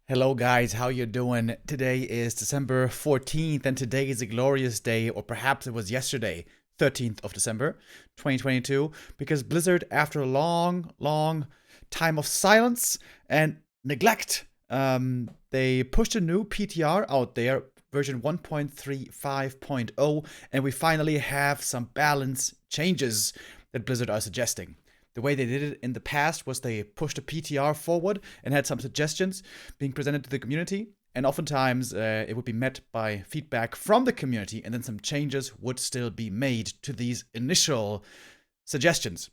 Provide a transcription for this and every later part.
Hello guys, how you doing? Today is December 14th and today is a glorious day, or perhaps it was yesterday, 13th of December 2022, because Blizzard, after a long time of silence and neglect, they pushed a new PTR out there, version 1.35.0, and we finally have some balance changes that Blizzard are suggesting. The way they did it in the past was they pushed a PTR forward and had some suggestions being presented to the community. And oftentimes it would be met by feedback from the community, and then some changes would still be made to these initial suggestions.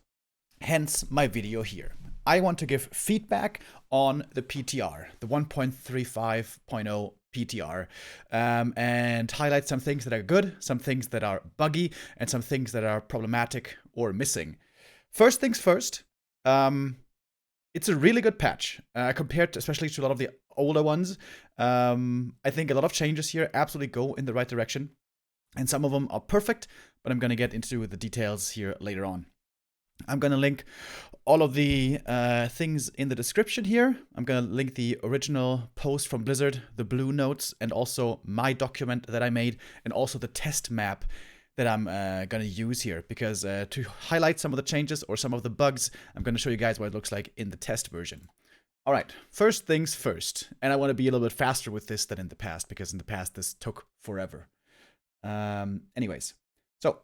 Hence my video here. I want to give feedback on the PTR, the 1.35.0 PTR, and highlight some things that are good, some things that are buggy, and some things that are problematic or missing. First things first, it's a really good patch compared especially to a lot of the older ones. I think a lot of changes here absolutely go in the right direction, and some of them are perfect, but I'm going to get into the details here later on. I'm going to link all of the things in the description here. I'm going to link the original post from Blizzard, the blue notes, and also my document that I made, and also the test map that I'm going to use here, because to highlight some of the changes or some of the bugs, I'm going to show you guys what it looks like in the test version. All right, first things first, and I want to be a little bit faster with this than in the past, because in the past this took forever. Anyways, so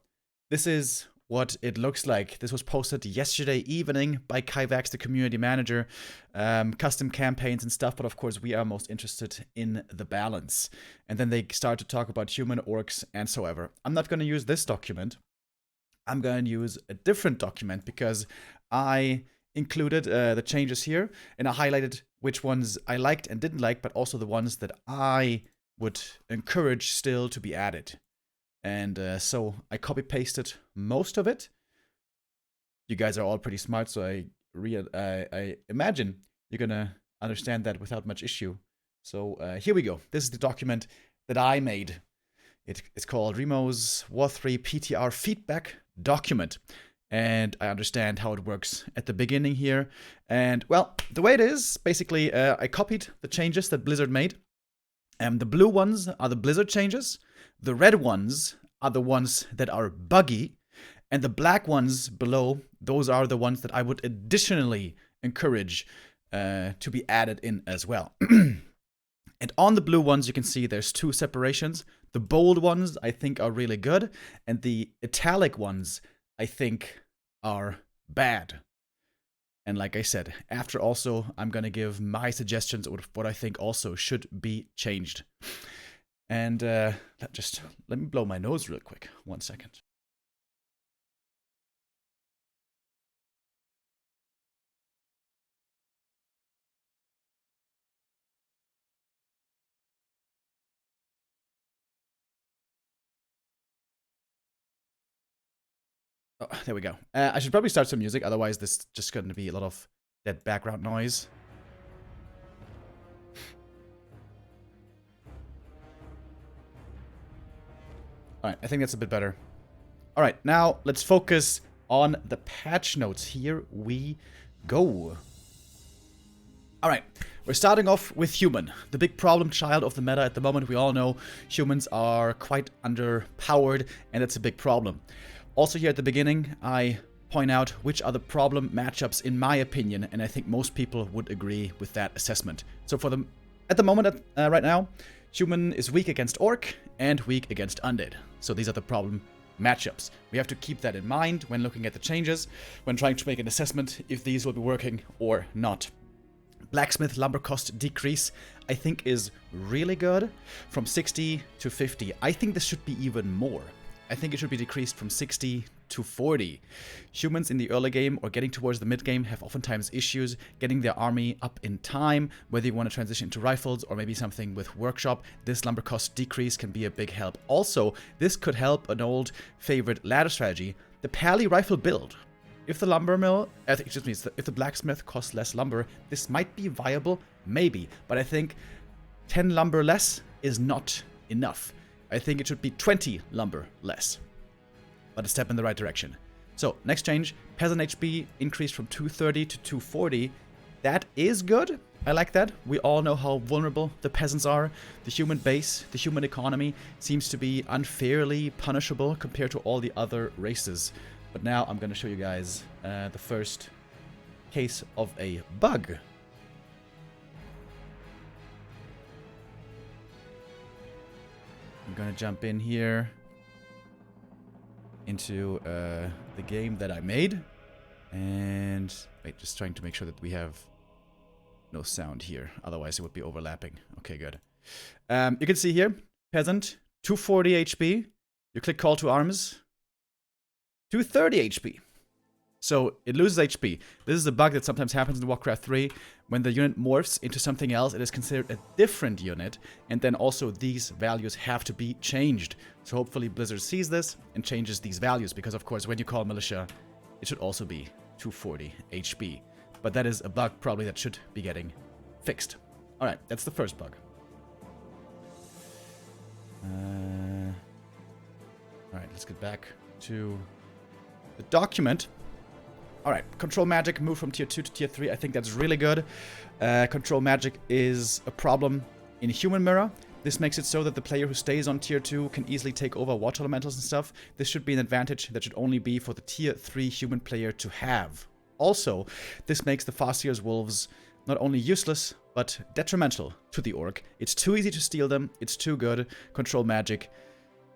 this is what it looks like. This was posted yesterday evening by Kaivax, the community manager. Custom campaigns and stuff, but of course we are most interested in the balance. And then they start to talk about human orcs and so ever. I'm not going to use this document. I'm going to use a different document, because I included the changes here, and I highlighted which ones I liked and didn't like, but also the ones that I would encourage still to be added. And so I copy-pasted most of it. You guys are all pretty smart, so I imagine you're going to understand that without much issue. So here we go. This is the document that I made. It's called Remo's War 3 PTR Feedback Document. And I understand how it works at the beginning here. And, well, the way it is, basically, I copied the changes that Blizzard made. The blue ones are the Blizzard changes. The red ones are the ones that are buggy, and the black ones below, those are the ones that I would additionally encourage to be added in as well. And on the blue ones, you can see there's two separations. The bold ones, I think, are really good, and the italic ones, I think, are bad. And like I said, after also, I'm going to give my suggestions of what I think also should be changed. And let me blow my nose real quick. 1 second. Oh, there we go. I should probably start some music, otherwise this is just going to be a lot of dead background noise. Alright, I think that's a bit better. Alright, now let's focus on the patch notes. Here we go. Alright, we're starting off with human, the big problem child of the meta at the moment. We all know humans are quite underpowered, and it's a big problem. Also here at the beginning, I point out which are the problem matchups in my opinion, and I think most people would agree with that assessment. So at the moment, right now, human is weak against orc and weak against undead. So these are the problem matchups. We have to keep that in mind when looking at the changes, when trying to make an assessment if these will be working or not. Blacksmith lumber cost decrease, I think, is really good, from 60 to 50. I think this should be even more. I think it should be decreased from 60 to 40. Humans in the early game or getting towards the mid game have oftentimes issues getting their army up in time, whether you want to transition to rifles or maybe something with workshop. This lumber cost decrease can be a big help. Also, this could help an old favorite ladder strategy, the pally rifle build. If the lumber mill, if the blacksmith costs less lumber, this might be viable, maybe, but I think 10 lumber less is not enough. I think it should be 20 lumber less, but a step in the right direction. So, next change, peasant HP increased from 230 to 240. That is good. I like that. We all know how vulnerable the peasants are. The human base, the human economy seems to be unfairly punishable compared to all the other races. But now I'm going to show you guys the first case of a bug. I'm going to jump in here into the game that I made. And wait, just trying to make sure that we have no sound here, otherwise it would be overlapping. Okay, good. You can see here, peasant, 240 HP. You click call to arms, 230 HP. So it loses HP. This is a bug that sometimes happens in Warcraft 3. When the unit morphs into something else, it is considered a different unit, and then also these values have to be changed. So hopefully Blizzard sees this and changes these values, because of course when you call militia, it should also be 240 HP. But that is a bug probably that should be getting fixed. Alright, that's the first bug. Alright, let's get back to the document. Alright, control magic, move from tier 2 to tier 3. I think that's really good. Control magic is a problem in Human Mirror. This makes it so that the player who stays on tier 2 can easily take over water elementals and stuff. This should be an advantage that should only be for the tier 3 human player to have. Also, this makes the Farseer's wolves not only useless, but detrimental to the orc. It's too easy to steal them, it's too good. Control magic.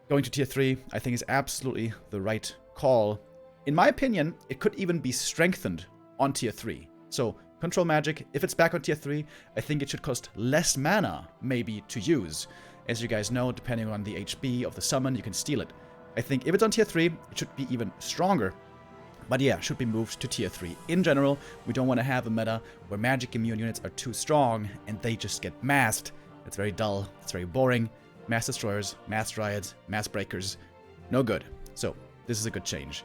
Going to tier 3, I think, is absolutely the right call. In my opinion, it could even be strengthened on tier 3. So, control magic, if it's back on tier 3, I think it should cost less mana, maybe, to use. As you guys know, depending on the HP of the summon, you can steal it. I think if it's on tier 3, it should be even stronger. But yeah, should be moved to tier 3. In general, we don't want to have a meta where magic immune units are too strong and they just get masked. It's very dull, it's very boring. Mass destroyers, mass dryads, mass breakers, no good. So, this is a good change.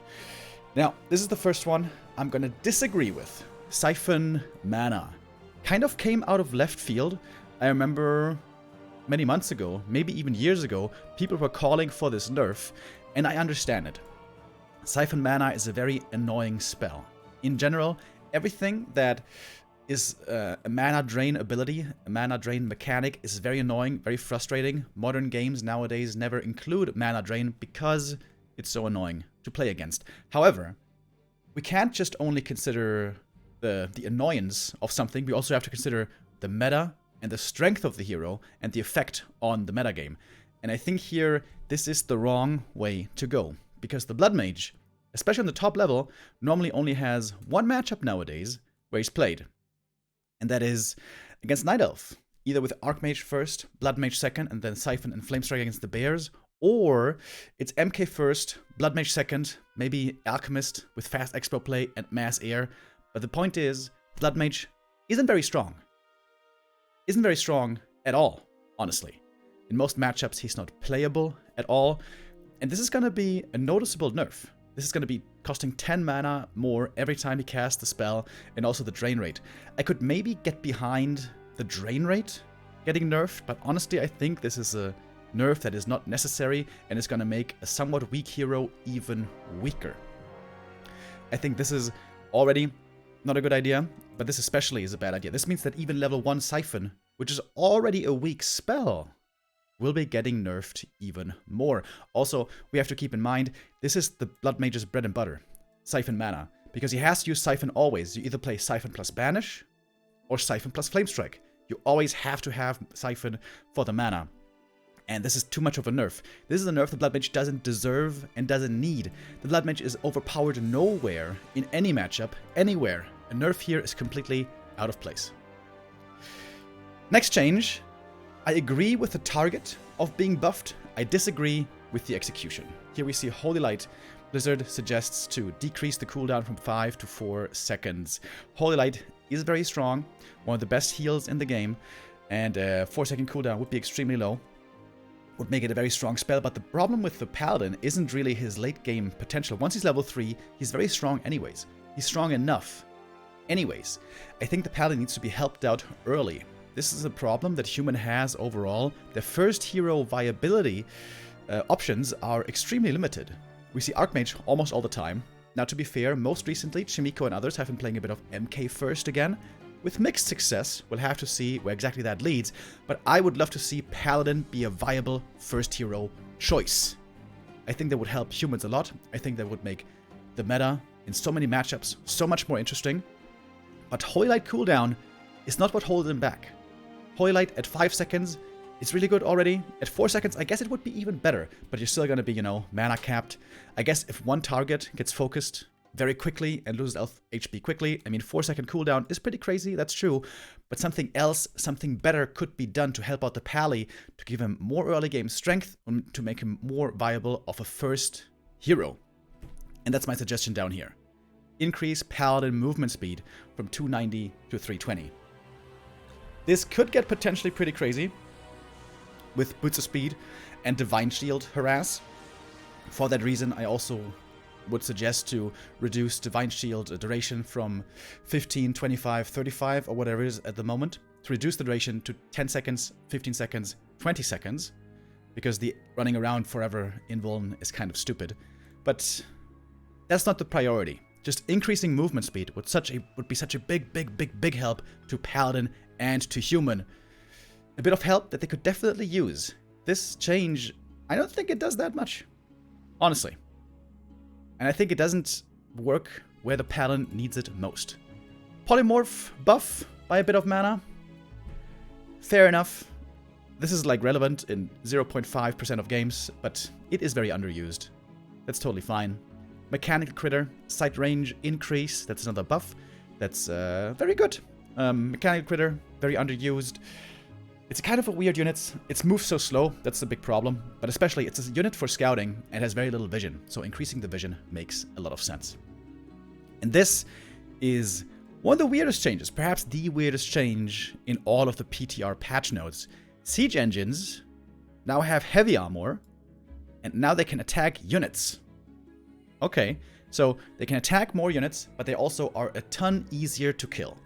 Now, this is the first one I'm going to disagree with. Siphon mana. Kind of came out of left field. I remember many months ago, maybe even years ago, people were calling for this nerf, and I understand it. Siphon mana is a very annoying spell. In general, everything that is a mana drain ability, a mana drain mechanic, is very annoying, very frustrating. Modern games nowadays never include mana drain because it's so annoying to play against. However, we can't just only consider the annoyance of something, we also have to consider the meta and the strength of the hero and the effect on the metagame. And I think here, this is the wrong way to go. Because the Blood Mage, especially on the top level, normally only has one matchup nowadays where he's played. And that is against Night Elf. Either with Archmage first, Blood Mage second, and then Siphon and Flamestrike against the Bears. Or it's MK first, Blood Mage second, maybe Alchemist with fast expo play and mass air. But the point is, Blood Mage isn't very strong. Isn't very strong at all, honestly. In most matchups, he's not playable at all. And this is going to be a noticeable nerf. This is going to be costing 10 mana more every time he casts the spell, and also the drain rate. I could maybe get behind the drain rate getting nerfed, but honestly I think this is a nerf that is not necessary and is going to make a somewhat weak hero even weaker. I think this is already not a good idea, but this especially is a bad idea. This means that even level 1 Siphon, which is already a weak spell, will be getting nerfed even more. Also, we have to keep in mind, this is the Blood Mage's bread and butter, Siphon mana, because he has to use Siphon always. You either play Siphon plus Banish, or Siphon plus Flamestrike. You always have to have Siphon for the mana. And this is too much of a nerf. This is a nerf the Blood Mage doesn't deserve and doesn't need. The Blood Mage is overpowered nowhere, in any matchup, anywhere. A nerf here is completely out of place. Next change. I agree with the target of being buffed. I disagree with the execution. Here we see Holy Light. Blizzard suggests to decrease the cooldown from 5 to 4 seconds. Holy Light is very strong, one of the best heals in the game, and 4-second cooldown would be extremely low. Would make it a very strong spell, but the problem with the Paladin isn't really his late game potential. Once he's level 3, he's very strong anyways. He's strong enough anyways. I think the Paladin needs to be helped out early. This is a problem that Human has overall. The first hero viability options are extremely limited. We see Archmage almost all the time. Now, to be fair, most recently, Chimiko and others have been playing a bit of MK first again. with mixed success. We'll have to see where exactly that leads, but I would love to see Paladin be a viable first hero choice. I think that would help humans a lot. I think that would make the meta in so many matchups so much more interesting. But Holy Light cooldown is not what holds him back. Holy Light at 5 seconds is really good already. At 4 seconds, I guess it would be even better, but you're still gonna be, you know, mana capped. I guess if one target gets focused very quickly and loses HP quickly, I mean, 4-second cooldown is pretty crazy, that's true, but something else, something better could be done to help out the Pally, to give him more early game strength, to make him more viable of a first hero. And that's my suggestion down here. Increase Paladin movement speed from 290 to 320. This could get potentially pretty crazy with Boots of Speed and Divine Shield harass. For that reason, I also would suggest to reduce Divine Shield duration from 15, 25, 35, or whatever it is at the moment, to reduce the duration to 10 seconds, 15 seconds, 20 seconds, because the running around forever invuln is kind of stupid. But that's not the priority. Just increasing movement speed would be such a big help to Paladin and to human. A bit of help that they could definitely use. This change, I don't think it does that much, honestly. And I think it doesn't work where the Paladin needs it most. Polymorph buff by a bit of mana. Fair enough. This is like relevant in 0.5% of games, but it is very underused. That's totally fine. Mechanical critter, sight range increase, that's another buff. That's very good. Mechanical critter, very underused. It's kind of a weird unit. It moves so slow, that's the big problem. But especially, it's a unit for scouting and has very little vision. So increasing the vision makes a lot of sense. And this is one of the weirdest changes, perhaps the weirdest change in all of the PTR patch notes. Siege engines now have heavy armor, and now they can attack units. Okay, so they can attack more units, but they also are a ton easier to kill.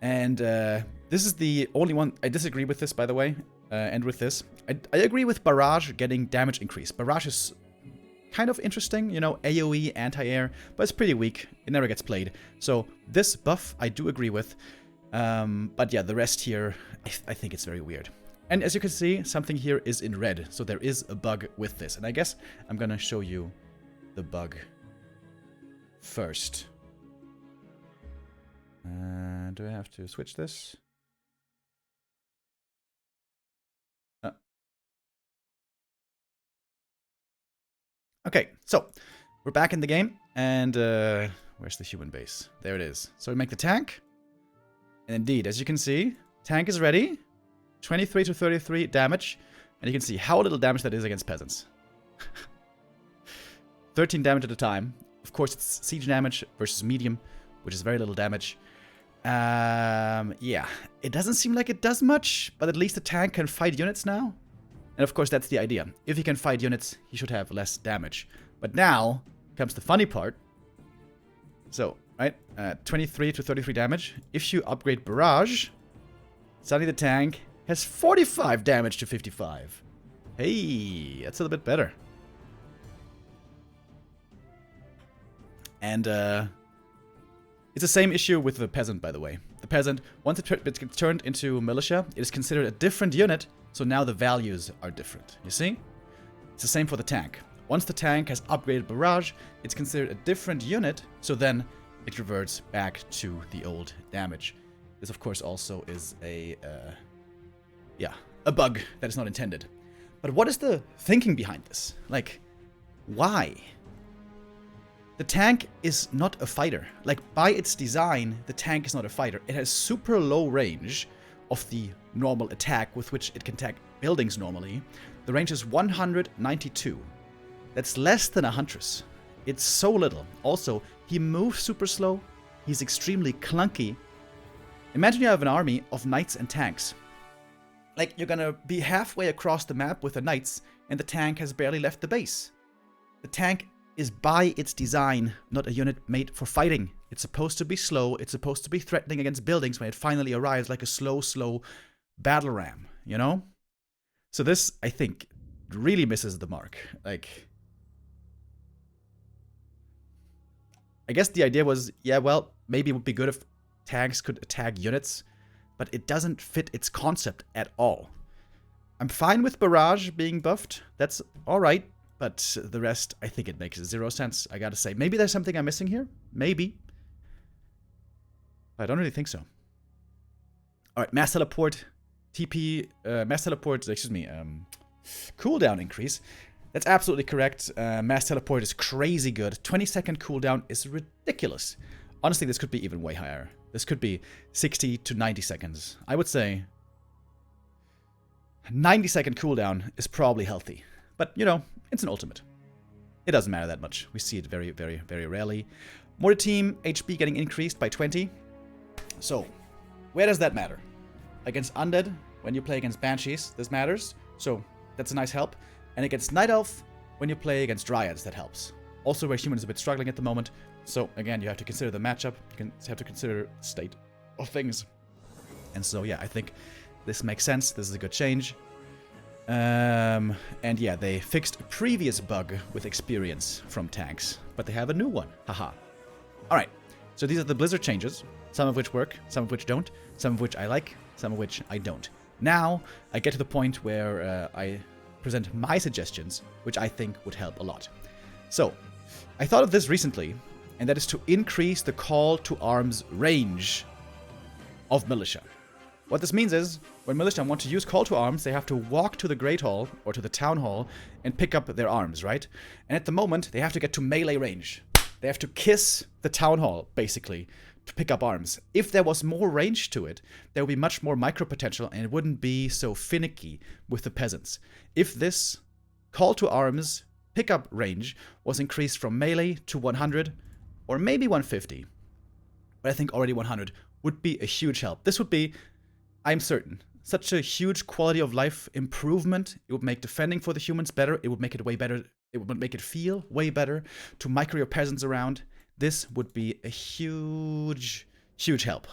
And this is the only one I disagree with this, by the way, and with this. I agree with Barrage getting damage increase. Barrage is kind of interesting, you know, AoE, anti-air, but it's pretty weak. It never gets played. So this buff I do agree with. But yeah, the rest here, I think it's very weird. And as you can see, something here is in red. So there is a bug with this. And I guess I'm going to show you the bug first. Do I have to switch this? Okay, so we're back in the game, and where's the human base? There it is. So we make the tank, and indeed, as you can see, tank is ready. 23 to 33 damage, and you can see how little damage that is against peasants. 13 damage at a time. Of course, it's siege damage versus medium, which is very little damage. Yeah, it doesn't seem like it does much, but at least the tank can fight units now. And of course, that's the idea. If he can fight units, he should have less damage. But now comes the funny part. So, right, 23 to 33 damage. If you upgrade Barrage, suddenly the tank has 45 damage to 55. Hey, that's a little bit better. And it's the same issue with the peasant, by the way. The peasant, once it gets turned into militia, it is considered a different unit, so now the values are different. You see? It's the same for the tank. Once the tank has upgraded Barrage, it's considered a different unit, so then it reverts back to the old damage. This, of course, also is a bug that is not intended. But what is the thinking behind this? Like, why? The tank is not a fighter. Like, by its design, the tank is not a fighter. It has super low range of the normal attack with which it can attack buildings normally. The range is 192. That's less than a Huntress. It's so little. Also, he moves super slow. He's extremely clunky. Imagine you have an army of knights and tanks. Like, you're gonna be halfway across the map with the knights, and the tank has barely left the base. The tank is by its design not a unit made for fighting. It's supposed to be slow, it's supposed to be threatening against buildings when it finally arrives, like a slow battle ram, you know? So this, I think, really misses the mark. Like, I guess the idea was, yeah, well, maybe it would be good if tanks could attack units, but it doesn't fit its concept at all. I'm fine with Barrage being buffed. That's alright, but the rest, I think it makes zero sense, I gotta say. Maybe there's something I'm missing here. Maybe. I don't really think so. Alright, Mass Teleport. Mass Teleport, cooldown increase. That's absolutely correct. Mass Teleport is crazy good. 20-second cooldown is ridiculous. Honestly, this could be even way higher. This could be 60 to 90 seconds. I would say 90-second cooldown is probably healthy. But, you know, it's an ultimate. It doesn't matter that much. We see it very, very, very rarely. Mortar Team, HP getting increased by 20. So, where does that matter? Against Undead, when you play against Banshees, this matters. So, that's a nice help. And against Night Elf, when you play against Dryads, that helps. Also, where Human is a bit struggling at the moment. So, again, you have to consider the matchup. You have to consider the state of things. And so, yeah, I think this makes sense. This is a good change. And yeah, they fixed a previous bug with experience from tanks. But they have a new one. Haha. Alright, so these are the Blizzard changes. Some of which work, some of which don't. Some of which I like, some of which I don't. Now, I get to the point where I present my suggestions, which I think would help a lot. So, I thought of this recently, and that is to increase the call to arms range of militia. What this means is, when militia want to use call to arms, they have to walk to the Great Hall, or to the Town Hall, and pick up their arms, right? And at the moment, they have to get to melee range. They have to kiss the Town Hall, basically, to pick up arms. If there was more range to it, there would be much more micro potential, and it wouldn't be so finicky with the peasants. If this call to arms pickup range was increased from melee to 100, or maybe 150, but I think already 100 would be a huge help. This would be, I'm certain, such a huge quality of life improvement. It would make defending for the humans better. It would make it way better. It would make it feel way better to micro your peasants around. This would be a huge, huge help.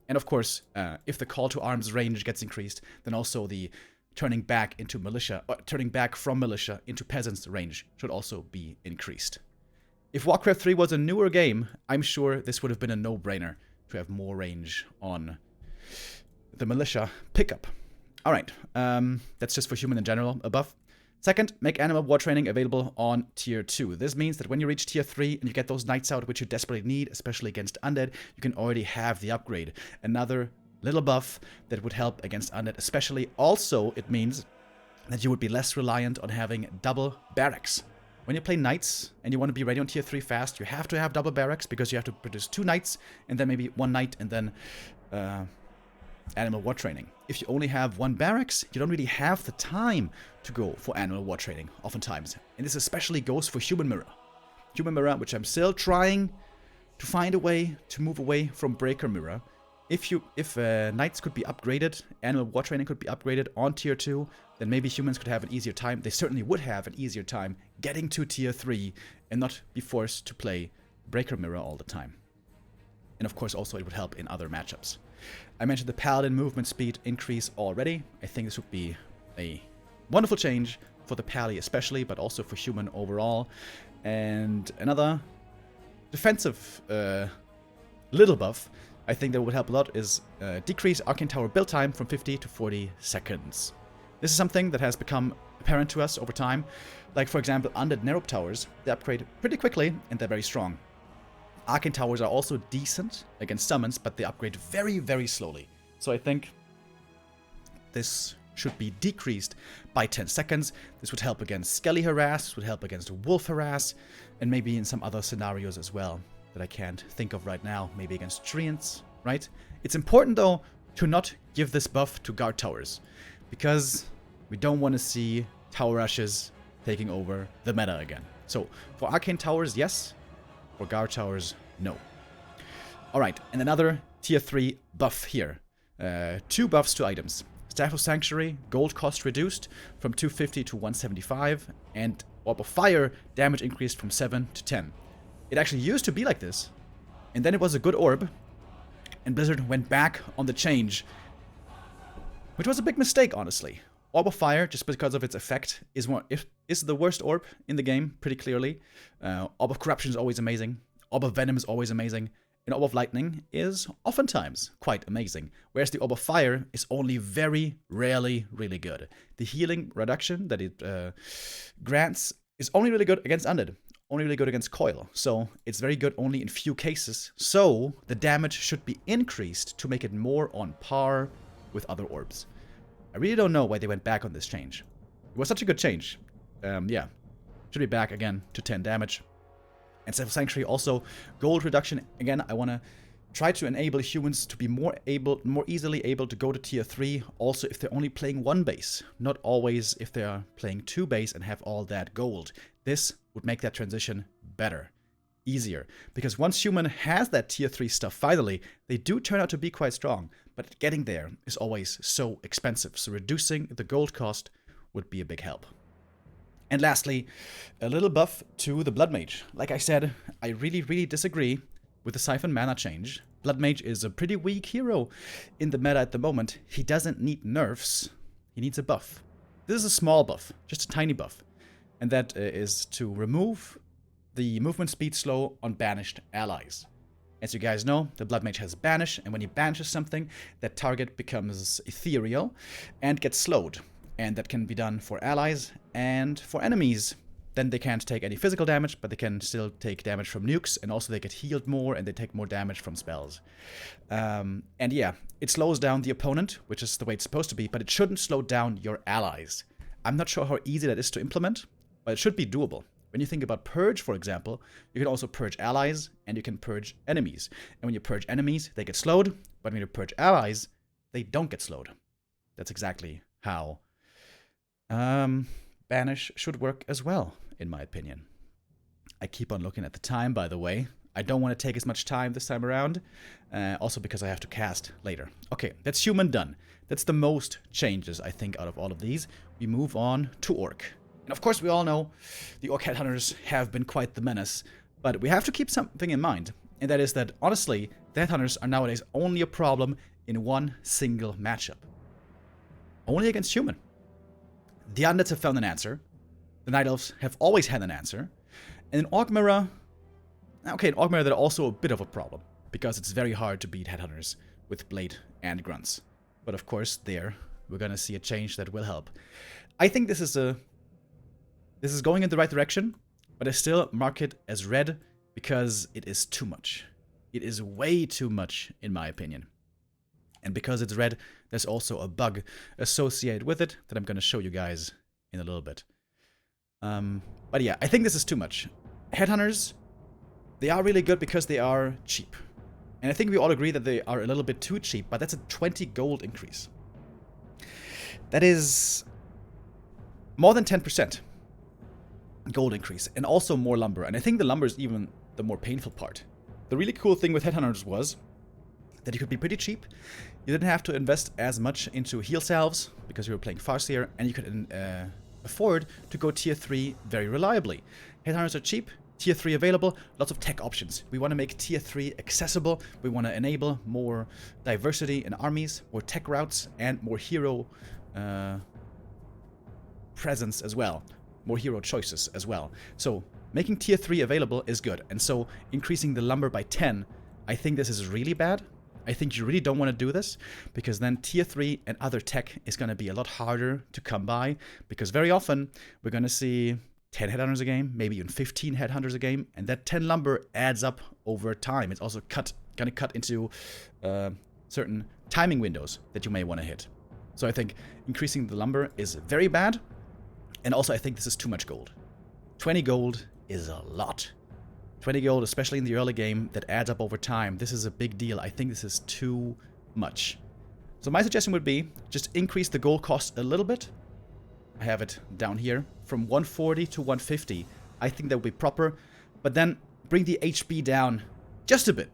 And of course, if the call to arms range gets increased, then also the turning back into militia, or turning back from militia into peasants range should also be increased. If Warcraft 3 was a newer game, I'm sure this would have been a no-brainer to have more range on the militia pickup. Alright, that's just for human in general, a buff. Second, make animal war training available on tier 2. This means that when you reach tier 3 and you get those knights out, which you desperately need, especially against Undead, you can already have the upgrade. Another little buff that would help against Undead especially. Also, it means that you would be less reliant on having double barracks. When you play knights and you want to be ready on tier 3 fast, you have to have double barracks because you have to produce 2 knights and then maybe 1 knight and then animal war training. If you only have 1 barracks, you don't really have the time to go for animal war training, oftentimes. And this especially goes for Human Mirror. Human Mirror, which I'm still trying to find a way to move away from Breaker Mirror. If knights could be upgraded, animal war training could be upgraded on tier 2, then maybe humans could have an easier time. They certainly would have an easier time getting to tier 3 and not be forced to play Breaker Mirror all the time. And of course also it would help in other matchups. I mentioned the Paladin movement speed increase already. I think this would be a wonderful change for the Pally especially, but also for human overall. And another defensive little buff I think that would help a lot is decrease Arcane Tower build time from 50 to 40 seconds. This is something that has become apparent to us over time. Like, for example, Undead Nerope Towers, they upgrade pretty quickly and they're very strong. Arcane Towers are also decent against summons, but they upgrade very, very slowly. So I think this should be decreased by 10 seconds. This would help against Skelly Harass, this would help against Wolf Harass, and maybe in some other scenarios as well that I can't think of right now. Maybe against Treants, right? It's important, though, to not give this buff to Guard Towers, because we don't want to see Tower Rushes taking over the meta again. So, for Arcane Towers, yes. For Guard Towers, no. Alright, and another tier 3 buff here. 2 buffs to items. Staff of Sanctuary, gold cost reduced from 250 to 175, and Orb of Fire damage increased from 7 to 10. It actually used to be like this, and then it was a good orb, and Blizzard went back on the change, which was a big mistake, honestly. Orb of Fire, just because of its effect, is the worst orb in the game, pretty clearly. Orb of Corruption is always amazing. Orb of Venom is always amazing. an Orb of Lightning is oftentimes quite amazing, whereas the Orb of Fire is only very rarely really good. The healing reduction that it grants is only really good against Undead, only really good against Coil, so it's very good only in few cases, so the damage should be increased to make it more on par with other orbs. I really don't know why they went back on this change. It was such a good change. Yeah, should be back again to 10 damage. And Self Sanctuary also, gold reduction. Again, I want to try to enable humans to be more easily able to go to tier 3, also if they're only playing one base, not always if they are playing 2 base and have all that gold. This would make that transition better, easier, because once human has that tier 3 stuff finally, they do turn out to be quite strong, but getting there is always so expensive, so reducing the gold cost would be a big help. And lastly, a little buff to the Blood Mage. Like I said, I really disagree with the Siphon mana change. Blood Mage is a pretty weak hero in the meta at the moment. He doesn't need nerfs, he needs a buff. This is a small buff, just a tiny buff. And that is to remove the movement speed slow on banished allies. As you guys know, the Blood Mage has Banish, and when he banishes something, that target becomes ethereal and gets slowed. And that can be done for allies and for enemies. Then they can't take any physical damage, but they can still take damage from nukes, and also they get healed more, and they take more damage from spells. And yeah, it slows down the opponent, which is the way it's supposed to be, but it shouldn't slow down your allies. I'm not sure how easy that is to implement, but it should be doable. When you think about Purge, for example, you can also purge allies, and you can purge enemies. And when you purge enemies, they get slowed, but when you purge allies, they don't get slowed. That's exactly how Banish should work as well, in my opinion. I keep on looking at the time, by the way. I don't want to take as much time this time around, also because I have to cast later. Okay, that's human done. That's the most changes, I think, out of all of these. We move on to Orc. And of course, we all know the Orc Headhunters have been quite the menace, but we have to keep something in mind, and that is that, honestly, the Headhunters are nowadays only a problem in one single matchup. Only against human. The Undeads have found an answer. The Night Elves have always had an answer. And in Orc Mirror, okay, in Orc Mirror they're also a bit of a problem, because it's very hard to beat Headhunters with Blade and Grunts. But of course, there, we're gonna see a change that will help. I think this is going in the right direction, but I still mark it as red because it is too much. It is way too much, in my opinion. And because it's red, there's also a bug associated with it that I'm going to show you guys in a little bit. But yeah, I think this is too much. Headhunters, they are really good because they are cheap. And I think we all agree that they are a little bit too cheap, but that's a 20 gold increase. That is more than 10% gold increase, and also more lumber. And I think the lumber is even the more painful part. The really cool thing with Headhunters was that you could be pretty cheap. You didn't have to invest as much into heal salves because you were playing CORSAIR, and you could afford to go tier 3 very reliably. Headhunters are cheap, tier 3 available, lots of tech options. We want to make tier 3 accessible. We want to enable more diversity in armies, more tech routes, and more hero presence as well. More hero choices as well. So making tier 3 available is good. And so increasing the lumber by 10, I think this is really bad. I think you really don't want to do this, because then tier 3 and other tech is going to be a lot harder to come by, because very often we're going to see 10 Headhunters a game, maybe even 15 Headhunters a game, and that 10 lumber adds up over time. It's also going to cut into certain timing windows that you may want to hit. So I think increasing the lumber is very bad, and also I think this is too much gold. 20 gold is a lot. 20 gold, especially in the early game, that adds up over time. This is a big deal. I think this is too much. So my suggestion would be just increase the gold cost a little bit. I have it down here, from 140 to 150. I think that would be proper. But then bring the HP down just a bit,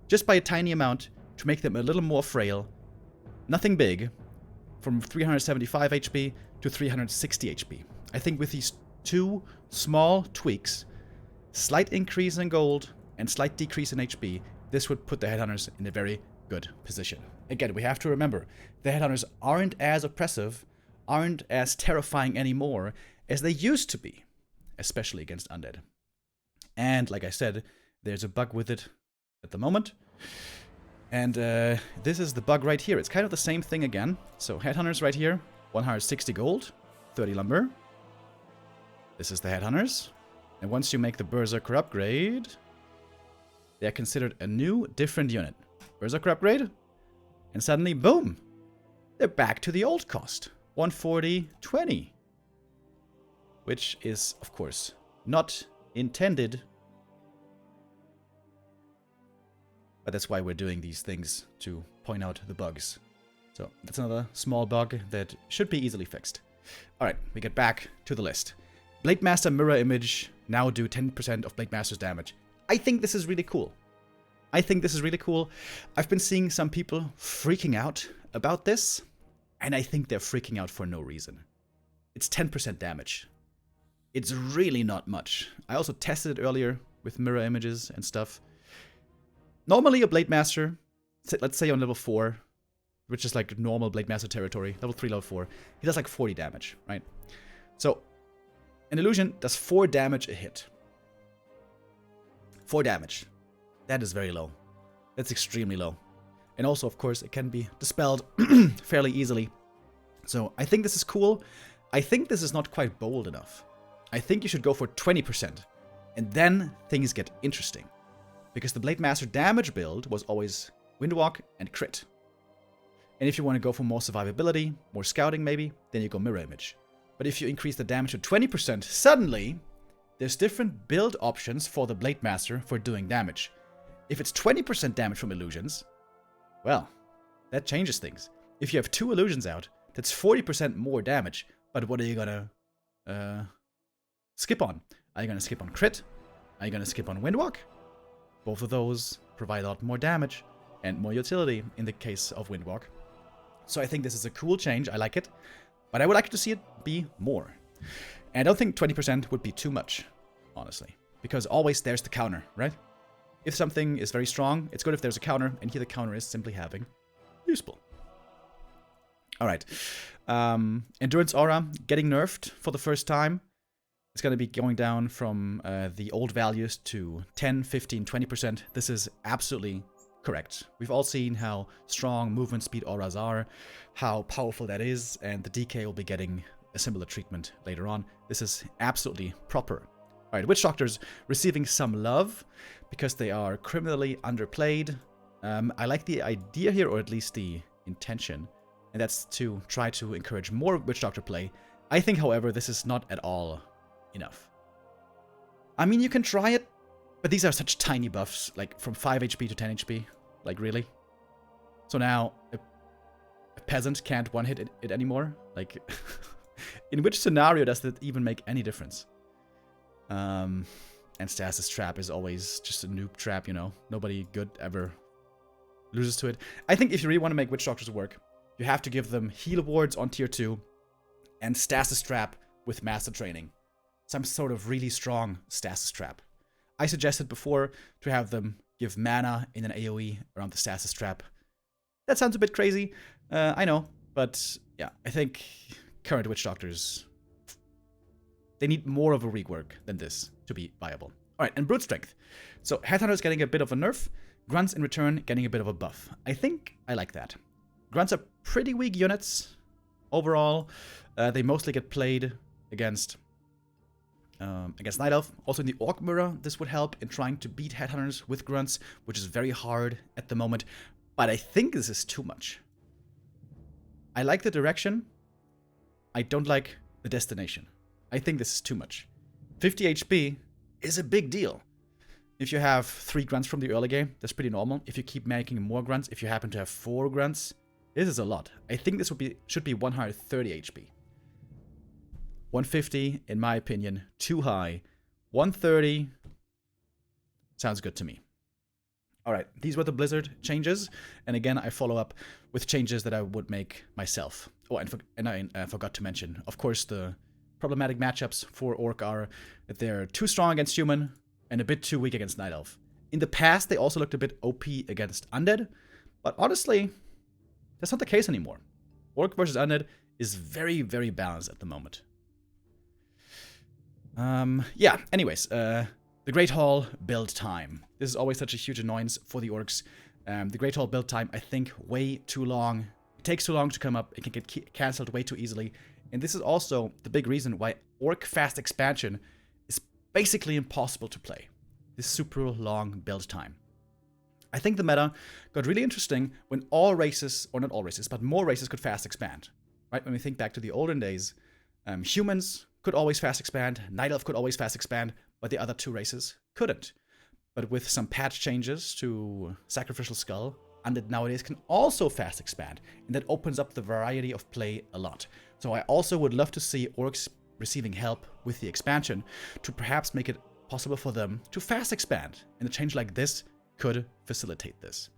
just by a tiny amount, to make them a little more frail. Nothing big, from 375 HP to 360 HP. I think with these two small tweaks, slight increase in gold and slight decrease in HP, this would put the Headhunters in a very good position. Again, we have to remember, the Headhunters aren't as oppressive, aren't as terrifying anymore as they used to be, especially against Undead. And like I said, there's a bug with it at the moment. And this is the bug right here. It's kind of the same thing again. So Headhunters right here, 160 gold, 30 lumber. This is the Headhunters. And once you make the Berserker upgrade, they are considered a new, different unit. Berserker upgrade, and suddenly, boom! They're back to the old cost. 140.20. Which is, of course, not intended. But that's why we're doing these things, to point out the bugs. So that's another small bug that should be easily fixed. Alright, we get back to the list. Blademaster mirror image now do 10% of Blademaster's damage. I think this is really cool. I've been seeing some people freaking out about this, and I think they're freaking out for no reason. It's 10% damage. It's really not much. I also tested it earlier with mirror images and stuff. Normally a Blademaster, let's say on level 4, which is like normal Blademaster territory, level 3, level 4, he does like 40 damage, right? So, an illusion does 4 damage a hit. 4 damage. That is very low. That's extremely low. And also, of course, it can be dispelled fairly easily. So, I think this is cool. I think this is not quite bold enough. I think you should go for 20%. And then things get interesting. Because the Blademaster damage build was always Windwalk and crit. And if you want to go for more survivability, more scouting maybe, then you go mirror image. But if you increase the damage to 20%, suddenly there's different build options for the Blademaster for doing damage. If it's 20% damage from illusions, well, that changes things. If you have 2 illusions out, that's 40% more damage. But what are you gonna skip on? Are you gonna skip on crit? Are you gonna skip on Windwalk? Both of those provide a lot more damage and more utility in the case of Windwalk. So I think this is a cool change. I like it. But I would like to see it be more. And I don't think 20% would be too much, honestly. Because always there's the counter, right? If something is very strong, it's good if there's a counter. And here the counter is simply having useful. Alright. Endurance Aura getting nerfed for the first time. It's going to be going down from the old values to 10, 15, 20%. This is absolutely correct. We've all seen how strong movement speed auras are, how powerful that is, and the DK will be getting a similar treatment later on. This is absolutely proper. Alright, Witch Doctors receiving some love because they are criminally underplayed. I like the idea here, or at least the intention, and that's to try to encourage more Witch Doctor play. I think, however, this is not at all enough. I mean, you can try it, but these are such tiny buffs, like from 5 HP to 10 HP. Like, really? So now, a peasant can't one-hit it anymore? Like, in which scenario does that even make any difference? And Stasis Trap is always just a noob trap, you know? Nobody good ever loses to it. I think if you really want to make Witch Doctors work, you have to give them heal wards on tier 2 and Stasis Trap with Master Training. Some sort of really strong Stasis Trap. I suggested before to have them give mana in an AoE around the Stasis Trap. That sounds a bit crazy, I know, but yeah, I think current Witch Doctors, they need more of a rework than this to be viable. Alright, and Brute Strength. So Headhunters getting a bit of a nerf, Grunts in return getting a bit of a buff. I think I like that. Grunts are pretty weak units overall. They mostly get played against Night Elf. Also in the Orc Mirror, this would help in trying to beat Headhunters with Grunts, which is very hard at the moment. But I think this is too much. I like the direction. I don't like the destination. I think this is too much. 50 HP is a big deal. If you have 3 Grunts from the early game, that's pretty normal. If you keep making more Grunts, if you happen to have 4 Grunts, this is a lot. I think this should be 130 HP. 150, in my opinion, too high. 130 sounds good to me. Alright, these were the Blizzard changes. And again, I follow up with changes that I would make myself. Oh, and I forgot to mention, of course, the problematic matchups for Orc are that they're too strong against Human and a bit too weak against Night Elf. In the past, they also looked a bit OP against Undead. But honestly, that's not the case anymore. Orc versus Undead is very, very balanced at the moment. Yeah, anyways, The Great Hall build time. This is always such a huge annoyance for the orcs. The Great Hall build time, I think, way too long. It takes too long to come up. It can get cancelled way too easily. And this is also the big reason why Orc Fast Expansion is basically impossible to play. This super long build time. I think the meta got really interesting when all races, or not all races, but more races could fast expand. Right? When we think back to the olden days, humans could always fast expand, Night Elf could always fast expand, but the other two races couldn't. But with some patch changes to Sacrificial Skull, Undead nowadays can also fast expand, and that opens up the variety of play a lot. So I also would love to see orcs receiving help with the expansion to perhaps make it possible for them to fast expand, and a change like this could facilitate this.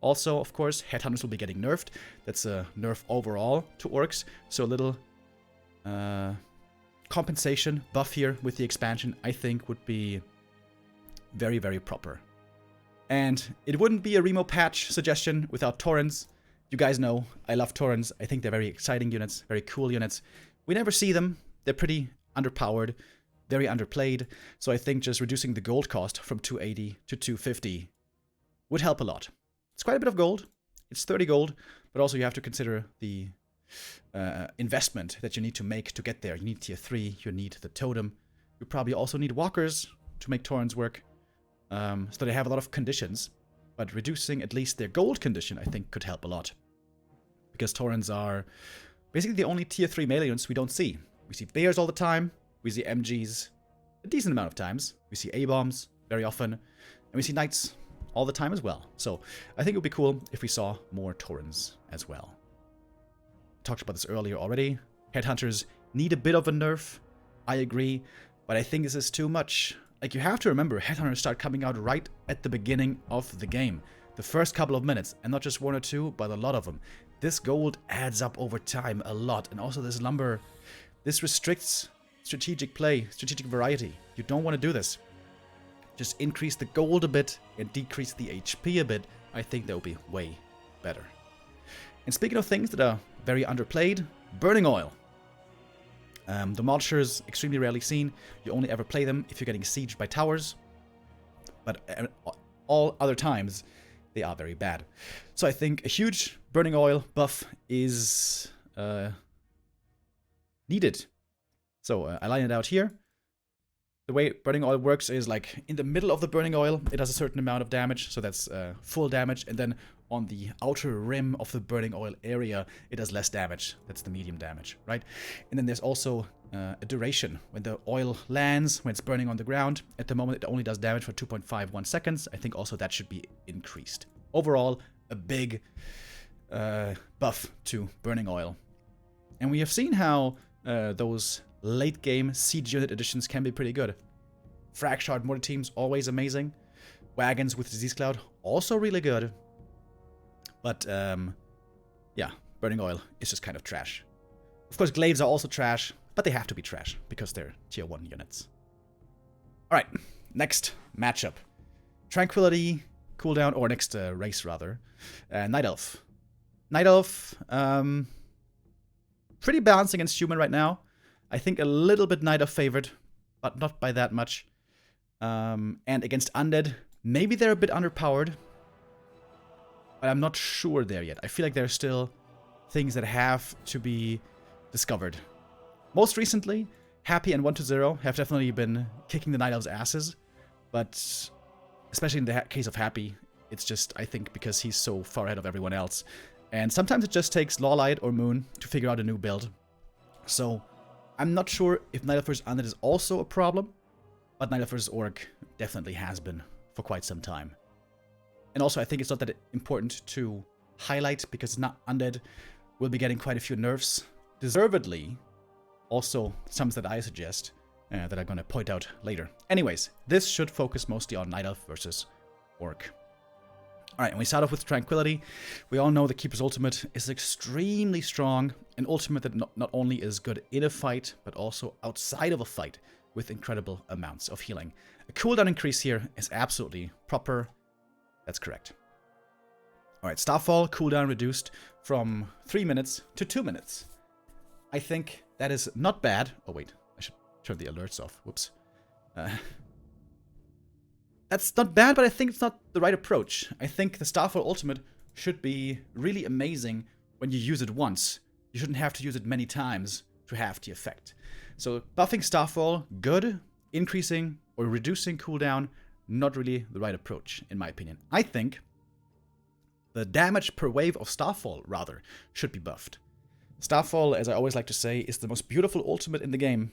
Also, of course, Headhunters will be getting nerfed. That's a nerf overall to orcs, so a little compensation buff here with the expansion I think would be very, very proper. And it wouldn't be a Remo patch suggestion without Taurens. You guys know I love Taurens. I think they're very exciting units, very cool units. We never see them. They're pretty underpowered, very underplayed. So I think just reducing the gold cost from 280 to 250 would help a lot. It's quite a bit of gold. It's 30 gold, but also you have to consider the investment that you need to make to get there. You need tier 3, you need the totem. You probably also need walkers to make Taurens work. So they have a lot of conditions, but reducing at least their gold condition I think could help a lot. Because Taurens are basically the only tier 3 melee units we don't see. We see bears all the time, we see MGs a decent amount of times, we see A-bombs very often, and we see knights all the time as well. So I think it would be cool if we saw more Taurens as well. Talked about this earlier already. Headhunters need a bit of a nerf, I agree, but I think this is too much. Like, you have to remember, Headhunters start coming out right at the beginning of the game. The first couple of minutes, and not just one or two, but a lot of them. This gold adds up over time a lot, and also this lumber, this restricts strategic play, strategic variety. You don't want to do this. Just increase the gold a bit and decrease the HP a bit. I think that would be way better. And speaking of things that are very underplayed, Burning Oil. The Molchers, extremely rarely seen. You only ever play them if you're getting sieged by towers. But all other times, they are very bad. So I think a huge Burning Oil buff is needed. So I line it out here. The way Burning Oil works is like in the middle of the Burning Oil, it does a certain amount of damage. So that's full damage. And then on the outer rim of the Burning Oil area, it does less damage. That's the medium damage, right? And then there's also a duration. When the oil lands, when it's burning on the ground, at the moment it only does damage for 2.51 seconds. I think also that should be increased. Overall, a big buff to Burning Oil. And we have seen how those late game siege unit additions can be pretty good. Frag Shard mortar teams, always amazing. Wagons with Disease Cloud, also really good. But, yeah, Burning Oil is just kind of trash. Of course, Glaives are also trash, but they have to be trash because they're tier 1 units. Alright, next matchup. Tranquility, cooldown, or next race rather. Night Elf. Night Elf, pretty balanced against human right now. I think a little bit Night Elf favored, but not by that much. And against Undead, maybe they're a bit underpowered. But I'm not sure there yet. I feel like there are still things that have to be discovered. Most recently, Happy and 1-0 have definitely been kicking the Night Elves' asses. But especially in the case of Happy, it's just, I think, because he's so far ahead of everyone else. And sometimes it just takes Lawlight or Moon to figure out a new build. So I'm not sure if Night Elf vs. Undead is also a problem. But Night Elf vs. Orc definitely has been for quite some time. And also, I think it's not that important to highlight because not Undead will be getting quite a few nerfs. Deservedly, also some that I suggest that I'm going to point out later. Anyways, this should focus mostly on Night Elf versus Orc. Alright, and we start off with Tranquility. We all know the Keeper's Ultimate is extremely strong. An ultimate that not only is good in a fight, but also outside of a fight with incredible amounts of healing. A cooldown increase here is absolutely proper. That's correct. Alright, Starfall, cooldown reduced from 3 minutes to 2 minutes. I think that is not bad. Oh wait, I should turn the alerts off. Whoops. that's not bad, but I think it's not the right approach. I think the Starfall ultimate should be really amazing when you use it once. You shouldn't have to use it many times to have the effect. So buffing Starfall, good. Increasing or reducing cooldown, not really the right approach, in my opinion. I think the damage per wave of Starfall, rather, should be buffed. Starfall, as I always like to say, is the most beautiful ultimate in the game,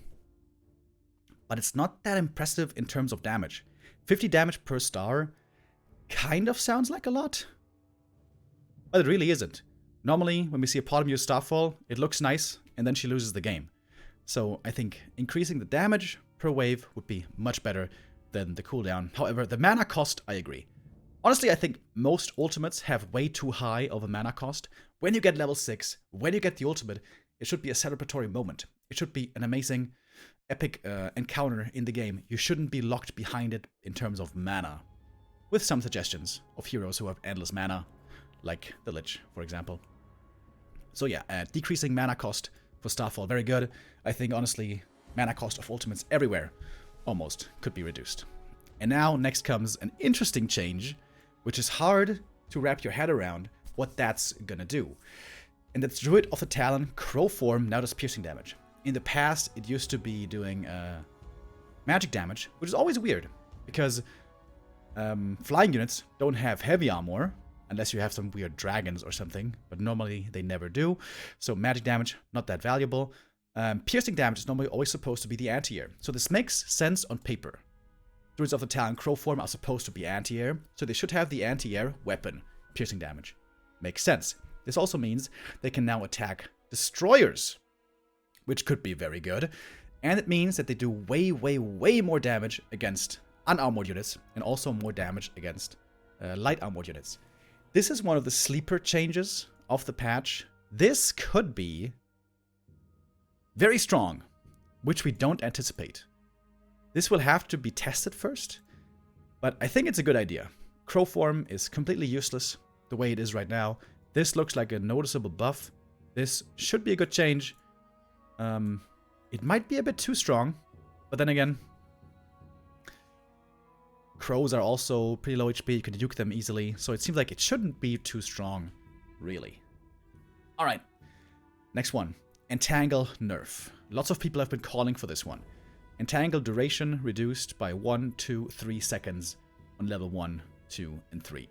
but it's not that impressive in terms of damage. 50 damage per star kind of sounds like a lot, but it really isn't. Normally, when we see a Potom use Starfall, it looks nice, and then she loses the game. So I think increasing the damage per wave would be much better than the cooldown. However, the mana cost, I agree. Honestly, I think most ultimates have way too high of a mana cost. When you get level 6, when you get the ultimate, it should be a celebratory moment. It should be an amazing, epic encounter in the game. You shouldn't be locked behind it in terms of mana. With some suggestions of heroes who have endless mana, like the Lich, for example. So yeah, decreasing mana cost for Starfall, very good. I think, honestly, mana cost of ultimates everywhere almost could be reduced. And now, next comes an interesting change, which is hard to wrap your head around what that's gonna do. And that's Druid of the Talon, Crow form, now does piercing damage. In the past, it used to be doing magic damage, which is always weird, because flying units don't have heavy armor, unless you have some weird dragons or something, but normally they never do. So magic damage, not that valuable. Piercing damage is normally always supposed to be the anti-air. So this makes sense on paper. Druids of the Talon Crow form are supposed to be anti-air, so they should have the anti-air weapon, piercing damage. Makes sense. This also means they can now attack destroyers, which could be very good. And it means that they do way, way, way more damage against unarmored units, and also more damage against light armored units. This is one of the sleeper changes of the patch. This could be very strong, which we don't anticipate. This will have to be tested first, but I think it's a good idea. Crow form is completely useless the way it is right now. This looks like a noticeable buff. This should be a good change. It might be a bit too strong, but then again, crows are also pretty low HP, you can nuke them easily, so it seems like it shouldn't be too strong, really. Alright, next one. Entangle nerf. Lots of people have been calling for this one. Entangle duration reduced by 1, 2, 3 seconds on level 1, 2, and 3.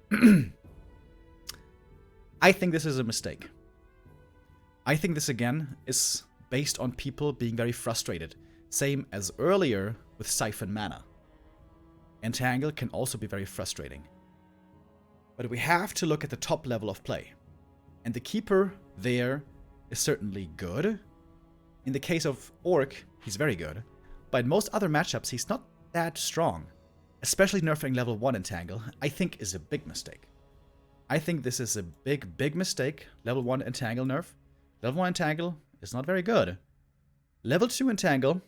I think this is a mistake. I think this, again, is based on people being very frustrated. Same as earlier with Siphon Mana. Entangle can also be very frustrating. But we have to look at the top level of play. And the Keeper there is certainly good. In the case of Orc, he's very good. But in most other matchups, he's not that strong. Especially nerfing level 1 Entangle, I think is a big mistake. I think this is a big, big mistake. Level 1 Entangle nerf. Level 1 Entangle is not very good. Level 2 Entangle,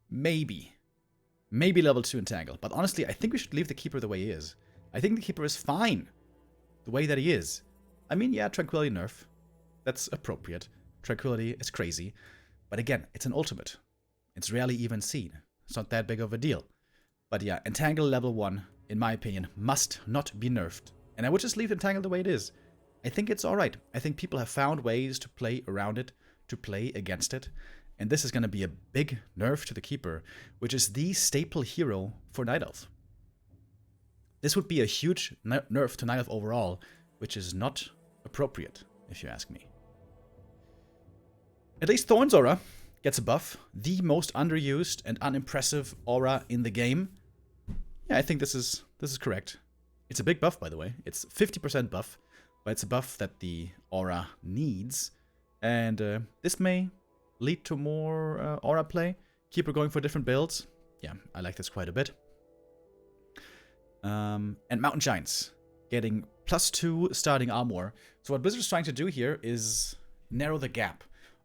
maybe. Maybe level 2 Entangle. But honestly, I think we should leave the Keeper the way he is. I think the Keeper is fine the way that he is. I mean, yeah, Tranquility nerf. That's appropriate. Tranquility is crazy. But again, it's an ultimate. It's rarely even seen. It's not that big of a deal. But yeah, Entangle level 1, in my opinion, must not be nerfed. And I would just leave Entangle the way it is. I think it's alright. I think people have found ways to play around it, to play against it. And this is going to be a big nerf to the Keeper, which is the staple hero for Night Elf. This would be a huge nerf to Night Elf overall, which is not appropriate, if you ask me. At least Thorn's aura gets a buff. The most underused and unimpressive aura in the game. Yeah, I think this is correct. It's a big buff, by the way. It's 50% buff, but it's a buff that the aura needs. And this may lead to more aura play. Keeper going for different builds. Yeah, I like this quite a bit. And Mountain Giants getting +2 starting armor. So what Blizzard's trying to do here is narrow the gap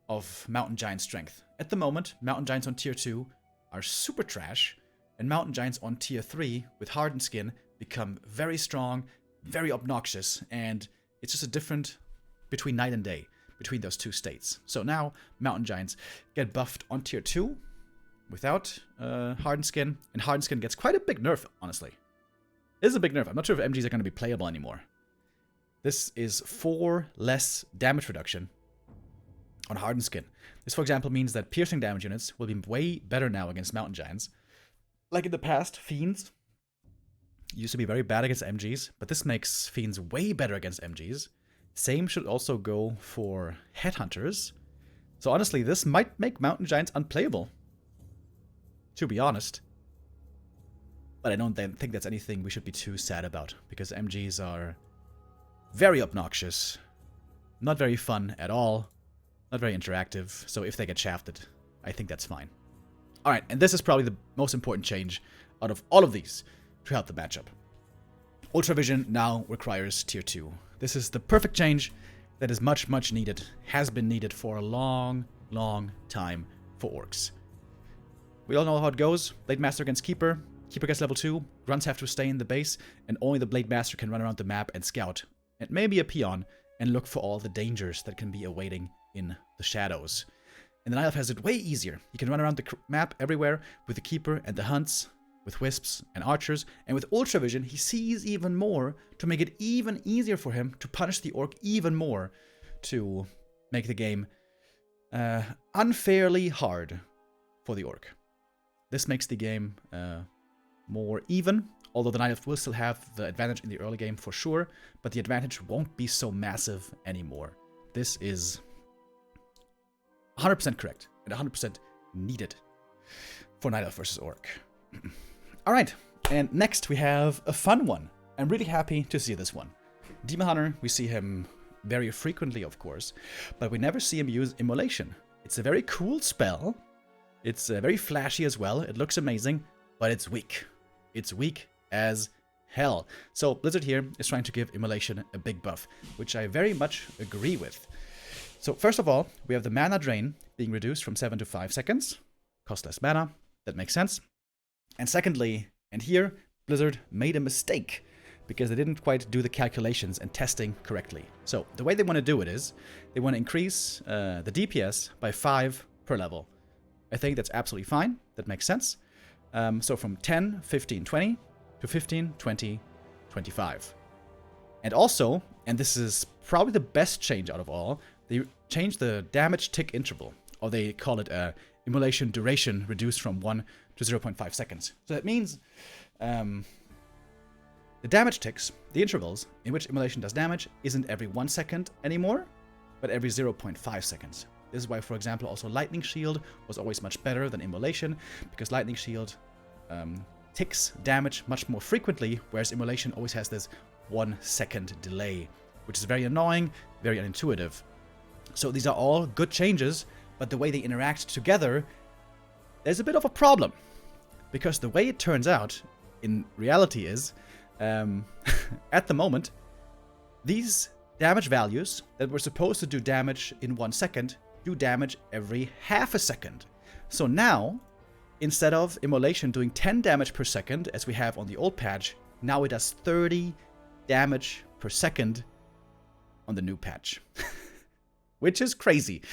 of Mountain Giant strength. At the moment, Mountain Giants on tier 2 are super trash, and Mountain Giants on tier 3 with hardened skin become very strong, very obnoxious, and it's just a different between night and day between those two states. So now Mountain Giants get buffed on tier 2, without Hardened Skin. And Hardened Skin gets quite a big nerf, honestly. It is a big nerf. I'm not sure if MGs are going to be playable anymore. This is 4 less damage reduction on Hardened Skin. This, for example, means that piercing damage units will be way better now against Mountain Giants. Like in the past, Fiends used to be very bad against MGs, but this makes Fiends way better against MGs. Same should also go for Headhunters. So honestly, this might make Mountain Giants unplayable, to be honest. But I don't think that's anything we should be too sad about, because MGs are very obnoxious, not very fun at all, not very interactive, so if they get shafted, I think that's fine. Alright, and this is probably the most important change out of all of these to help the matchup. Ultravision now requires Tier 2. This is the perfect change that is much, much needed, has been needed for a long, long time for Orcs. We all know how it goes. Blade Master against Keeper. Keeper gets level 2, Grunts have to stay in the base, and only the Blade Master can run around the map and scout, and maybe a peon, and look for all the dangers that can be awaiting in the shadows. And the Night Elf has it way easier. He can run around the map everywhere with the Keeper and the Hunts, with Wisps and Archers, and with Ultravision he sees even more to make it even easier for him to punish the Orc even more, to make the game unfairly hard for the Orc. This makes the game more even, although the Night Elf will still have the advantage in the early game for sure, but the advantage won't be so massive anymore. This is 100% correct and 100% needed for Night Elf versus Orc. Alright, and next we have a fun one. I'm really happy to see this one. Demon Hunter, we see him very frequently, of course, but we never see him use Immolation. It's a very cool spell. It's very flashy as well. It looks amazing, but it's weak. It's weak as hell. So Blizzard here is trying to give Immolation a big buff, which I very much agree with. So first of all, we have the mana drain being reduced from 7 to 5 seconds. Cost less mana. That makes sense. And secondly, and here, Blizzard made a mistake because they didn't quite do the calculations and testing correctly. So the way they want to do it is, they want to increase the DPS by 5 per level. I think that's absolutely fine. That makes sense. So from 10, 15, 20 to 15, 20, 25. And also, and this is probably the best change out of all, they changed the damage tick interval, or they call it Immolation duration reduced from 1 to 0.5 seconds. So that means the damage ticks, the intervals in which Immolation does damage, isn't every 1 second anymore, but every 0.5 seconds. This is why, for example, also Lightning Shield was always much better than Immolation, because Lightning Shield ticks damage much more frequently, whereas Immolation always has this 1 second delay, which is very annoying, very unintuitive. So these are all good changes, but the way they interact together, there's a bit of a problem. Because the way it turns out, in reality is, at the moment, these damage values that were supposed to do damage in 1 second, do damage every half a second. So now, instead of Immolation doing 10 damage per second, as we have on the old patch, now it does 30 damage per second on the new patch. Which is crazy.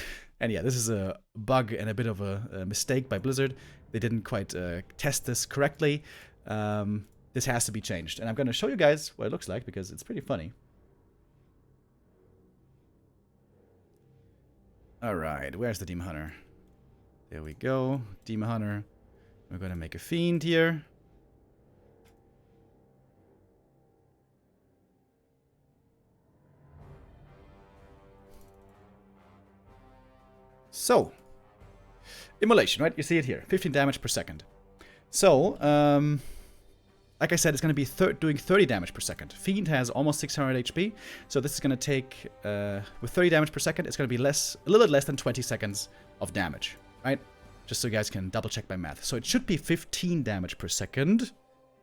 And yeah, this is a bug and a bit of a mistake by Blizzard. They didn't quite test this correctly. This has to be changed. And I'm going to show you guys what it looks like, because it's pretty funny. Alright, where's the Demon Hunter? There we go. Demon Hunter. We're going to make a Fiend here. So, Immolation, right? You see it here, 15 damage per second. So, like I said, it's going to be doing 30 damage per second. Fiend has almost 600 HP, so this is going to take, with 30 damage per second, it's going to be a little bit less than 20 seconds of damage, right? Just so you guys can double check my math. So it should be 15 damage per second,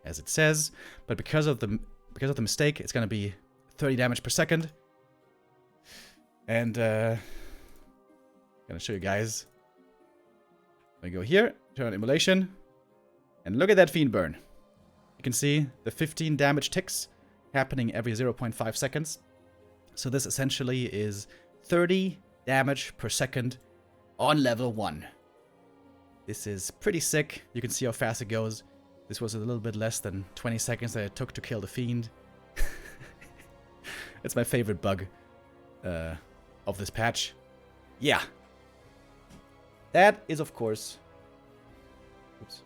as it says, but because of the mistake, it's going to be 30 damage per second. And, I'm going to show you guys. I go here, turn on Immolation, and look at that Fiend burn. You can see the 15 damage ticks happening every 0.5 seconds. So this essentially is 30 damage per second on level 1. This is pretty sick. You can see how fast it goes. This was a little bit less than 20 seconds that it took to kill the Fiend. It's my favorite bug of this patch. Yeah. That is, of course... Oops.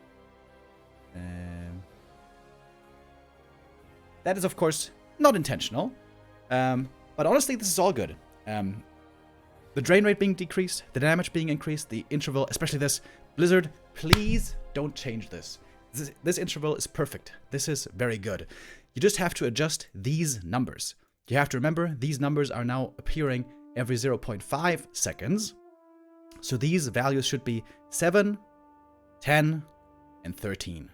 That is, of course, not intentional. But honestly, this is all good. The drain rate being decreased, the damage being increased, the interval, especially this. Blizzard, please don't change this. This interval is perfect. This is very good. You just have to adjust these numbers. You have to remember, these numbers are now appearing every 0.5 seconds. So these values should be 7, 10, and 13.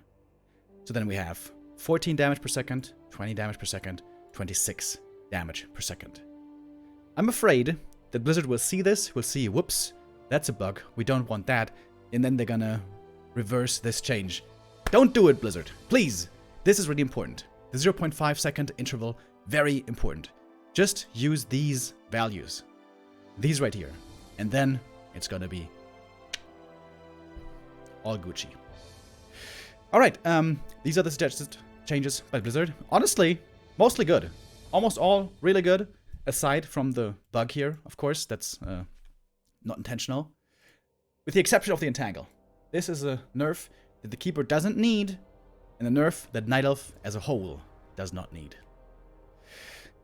So then we have 14 damage per second, 20 damage per second, 26 damage per second. I'm afraid that Blizzard will see this, will see, whoops, that's a bug, we don't want that, and then they're gonna reverse this change. Don't do it, Blizzard. Please. This is really important. The 0.5 second interval, very important. Just use these values. These right here. And then it's gonna be all Gucci. Alright, these are the suggested changes by Blizzard. Honestly, mostly good. Almost all really good. Aside from the bug here, of course, that's not intentional. With the exception of the Entangle. This is a nerf that the Keeper doesn't need, and a nerf that Night Elf as a whole does not need.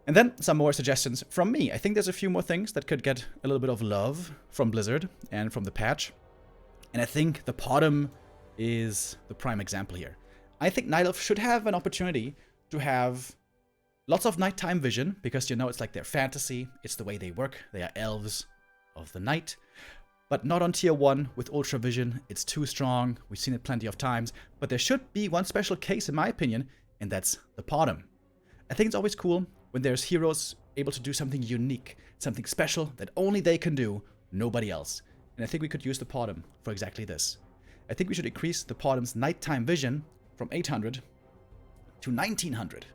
And then some more suggestions from me. I think there's a few more things that could get a little bit of love from Blizzard and from the patch. And I think the Potom is the prime example here. I think Night Elf should have an opportunity to have lots of nighttime vision, because, you know, it's like their fantasy. It's the way they work. They are elves of the night. But not on tier 1 with ultra vision. It's too strong. We've seen it plenty of times. But there should be one special case, in my opinion, and that's the Potom. I think it's always cool when there's heroes able to do something unique, something special that only they can do, nobody else. And I think we could use the Potom for exactly this. I think we should increase the Potom's nighttime vision from 800 to 1900.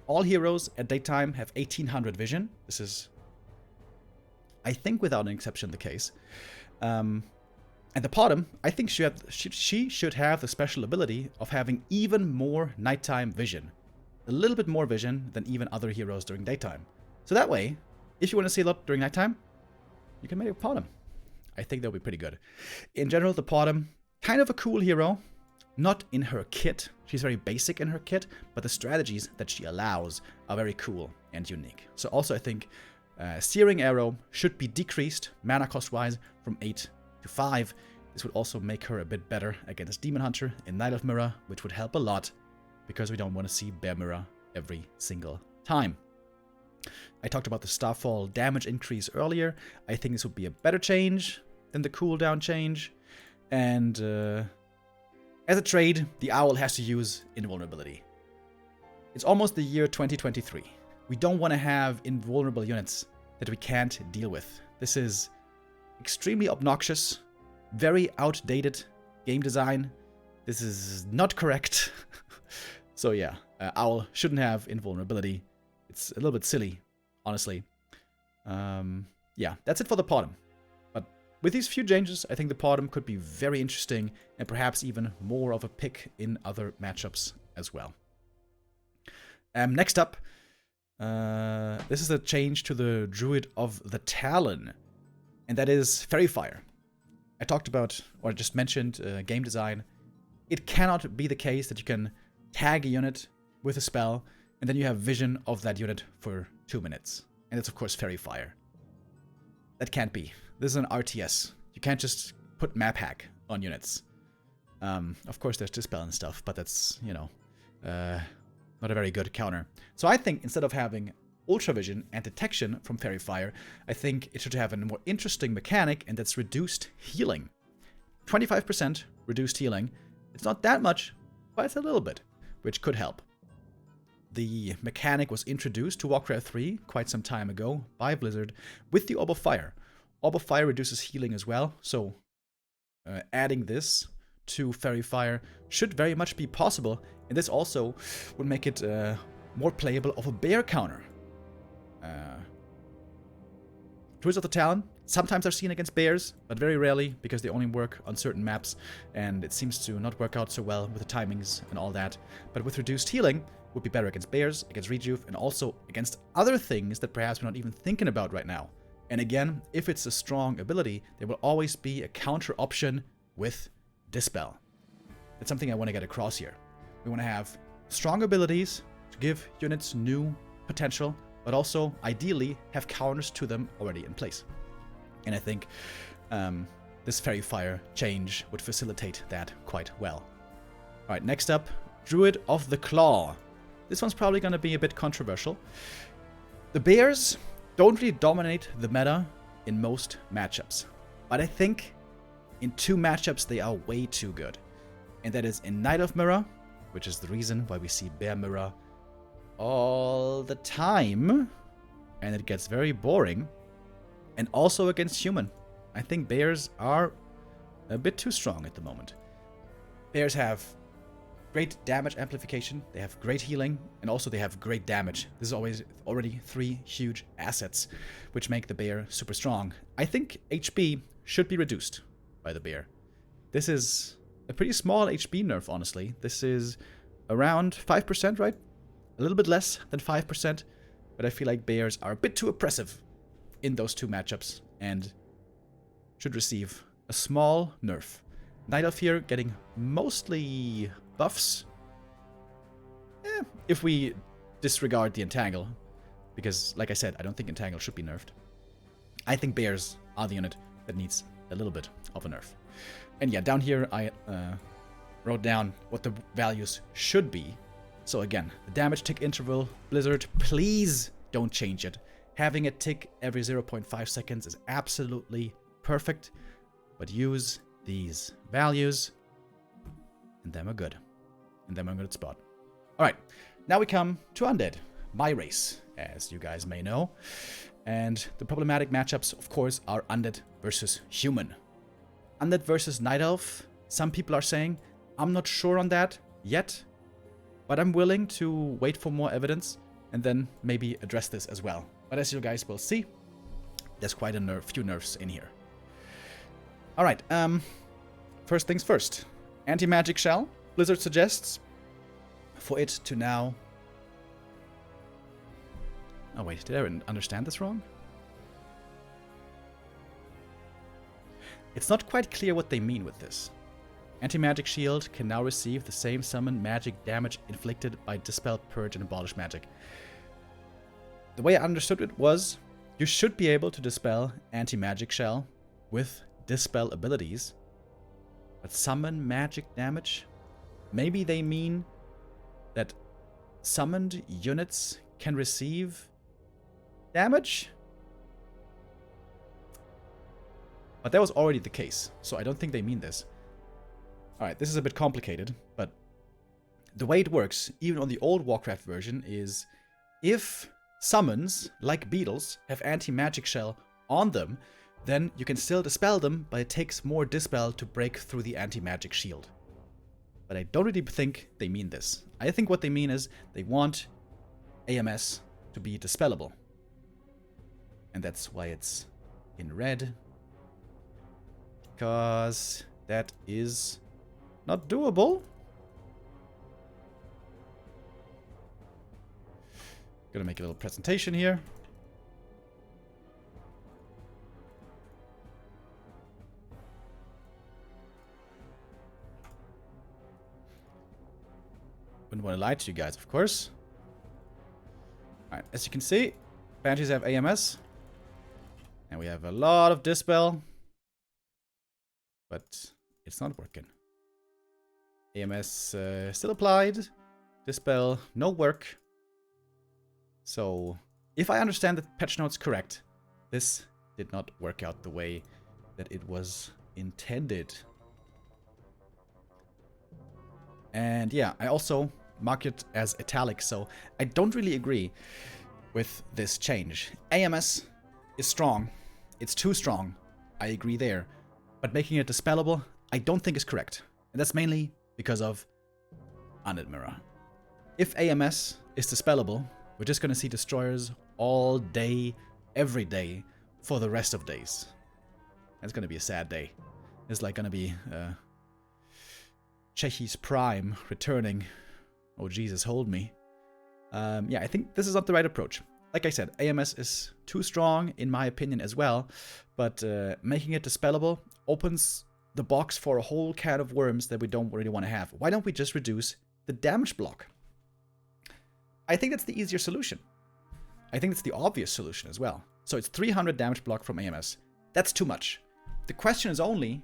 All heroes at daytime have 1800 vision. This is, I think, without an exception, the case. And the Potom, I think she should have the special ability of having even more nighttime vision. A little bit more vision than even other heroes during daytime. So that way, if you want to see a lot during nighttime, you can make a Potom. I think that'll be pretty good. In general, the Potom, kind of a cool hero. Not in her kit. She's very basic in her kit, but the strategies that she allows are very cool and unique. So also I think Searing Arrow should be decreased, mana cost-wise, from 8 to 5. This would also make her a bit better against Demon Hunter in Night Elf Mirror, which would help a lot, because we don't want to see Bear Mirror every single time. I talked about the Starfall damage increase earlier. I think this would be a better change than the cooldown change. And as a trade, the Owl has to use Invulnerability. It's almost the year 2023. We don't want to have invulnerable units that we can't deal with. This is extremely obnoxious, very outdated game design. This is not correct. So yeah, Owl shouldn't have Invulnerability. It's a little bit silly, honestly. Yeah, that's it for the Potom. But with these few changes, I think the Potom could be very interesting and perhaps even more of a pick in other matchups as well. Next up, this is a change to the Druid of the Talon, and that is Fairy Fire. I talked about, or just mentioned, game design. It cannot be the case that you can tag a unit with a spell, and then you have vision of that unit for 2 minutes. And it's, of course, Fairy Fire. That can't be. This is an RTS. You can't just put map hack on units. Of course, there's Dispel and stuff, but that's, you know, not a very good counter. So I think instead of having Ultra Vision and Detection from Fairy Fire, I think it should have a more interesting mechanic, and that's reduced healing. 25% reduced healing. It's not that much, but it's a little bit, which could help. The mechanic was introduced to Warcraft 3 quite some time ago by Blizzard with the Orb of Fire. Orb of Fire reduces healing as well, so adding this to Fairy Fire should very much be possible, and this also would make it more playable of a bear counter. Druids of the Talon, sometimes are seen against bears, but very rarely because they only work on certain maps, and it seems to not work out so well with the timings and all that. But with reduced healing, would be better against bears, against rejuve, and also against other things that perhaps we're not even thinking about right now. And again, if it's a strong ability, there will always be a counter option with Dispel. That's something I want to get across here. We want to have strong abilities to give units new potential, but also, ideally, have counters to them already in place. And I think this Fairy Fire change would facilitate that quite well. Alright, next up, Druid of the Claw. This one's probably going to be a bit controversial. The bears don't really dominate the meta in most matchups, but I think in 2 matchups they are way too good. And that is in Knight of Mirror, which is the reason why we see Bear Mirror all the time, and it gets very boring, and also against human. I think bears are a bit too strong at the moment. Bears have great damage amplification, they have great healing, and also they have great damage. This is already 3 huge assets, which make the bear super strong. I think HP should be reduced by the bear. This is a pretty small HP nerf, honestly. This is around 5%, right? A little bit less than 5%, but I feel like bears are a bit too oppressive in those 2 matchups, and should receive a small nerf. Night Elf here getting mostly buffs, if we disregard the Entangle, because, like I said, I don't think Entangle should be nerfed. I think bears are the unit that needs a little bit of a nerf. And yeah, down here I wrote down what the values should be. So again, the damage tick interval, Blizzard, please don't change it. Having it tick every 0.5 seconds is absolutely perfect, but use these values, and then we're good. And then we're in a good spot. Alright, now we come to Undead, my race, as you guys may know. And the problematic matchups, of course, are Undead versus Human. Undead versus Night Elf, some people are saying, I'm not sure on that yet, but I'm willing to wait for more evidence and then maybe address this as well. But as you guys will see, there's quite a few nerfs in here. Alright, first things first. Anti-magic shell. Blizzard suggests for it to now... Oh wait, did I understand this wrong? It's not quite clear what they mean with this. Anti-magic shield can now receive the same summon magic damage inflicted by Dispel, Purge, and Abolish magic. The way I understood it was, you should be able to dispel anti-magic shell with Dispel abilities, but summon magic damage? Maybe they mean that summoned units can receive damage? But that was already the case, so I don't think they mean this. Alright, this is a bit complicated, but the way it works, even on the old Warcraft version, is if summons, like beetles, have anti-magic shell on them, then you can still dispel them, but it takes more dispel to break through the anti-magic shield. But I don't really think they mean this. I think what they mean is they want AMS to be dispellable. And that's why it's in red. Because that is not doable. Gonna make a little presentation here. Wouldn't want to lie to you guys, of course. Alright, as you can see, Banshees have AMS. And we have a lot of Dispel. But it's not working. AMS still applied. Dispel, no work. So, if I understand the patch notes correct, this did not work out the way that it was intended. And yeah, I also mark it as italic, so I don't really agree with this change. AMS is strong. It's too strong. I agree there. But making it dispellable, I don't think is correct. And that's mainly because of Undead Mirror. If AMS is dispellable, we're just going to see destroyers all day, every day, for the rest of days. That's gonna be a sad day. It's like gonna be Chechi's Prime returning. Oh Jesus, hold me. Yeah, I think this is not the right approach. Like I said, AMS is too strong in my opinion as well, but making it dispellable opens the box for a whole can of worms that we don't really want to have. Why don't we just reduce the damage block? I think that's the easier solution. I think it's the obvious solution as well. So it's 300 damage block from AMS. That's too much. The question is only,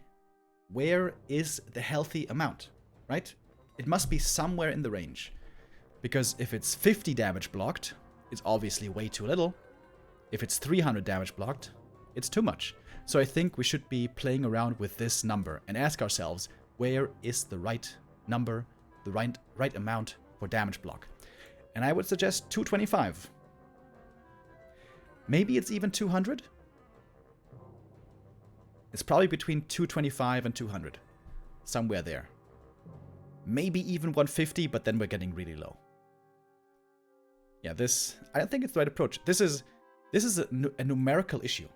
where is the healthy amount, right? It must be somewhere in the range. Because if it's 50 damage blocked, it's obviously way too little. If it's 300 damage blocked, it's too much. So I think we should be playing around with this number and ask ourselves, where is the right number, the right amount for damage block? And I would suggest 225. Maybe it's even 200? It's probably between 225 and 200. Somewhere there. Maybe even 150, but then we're getting really low. Yeah, I don't think it's the right approach. This is a numerical issue.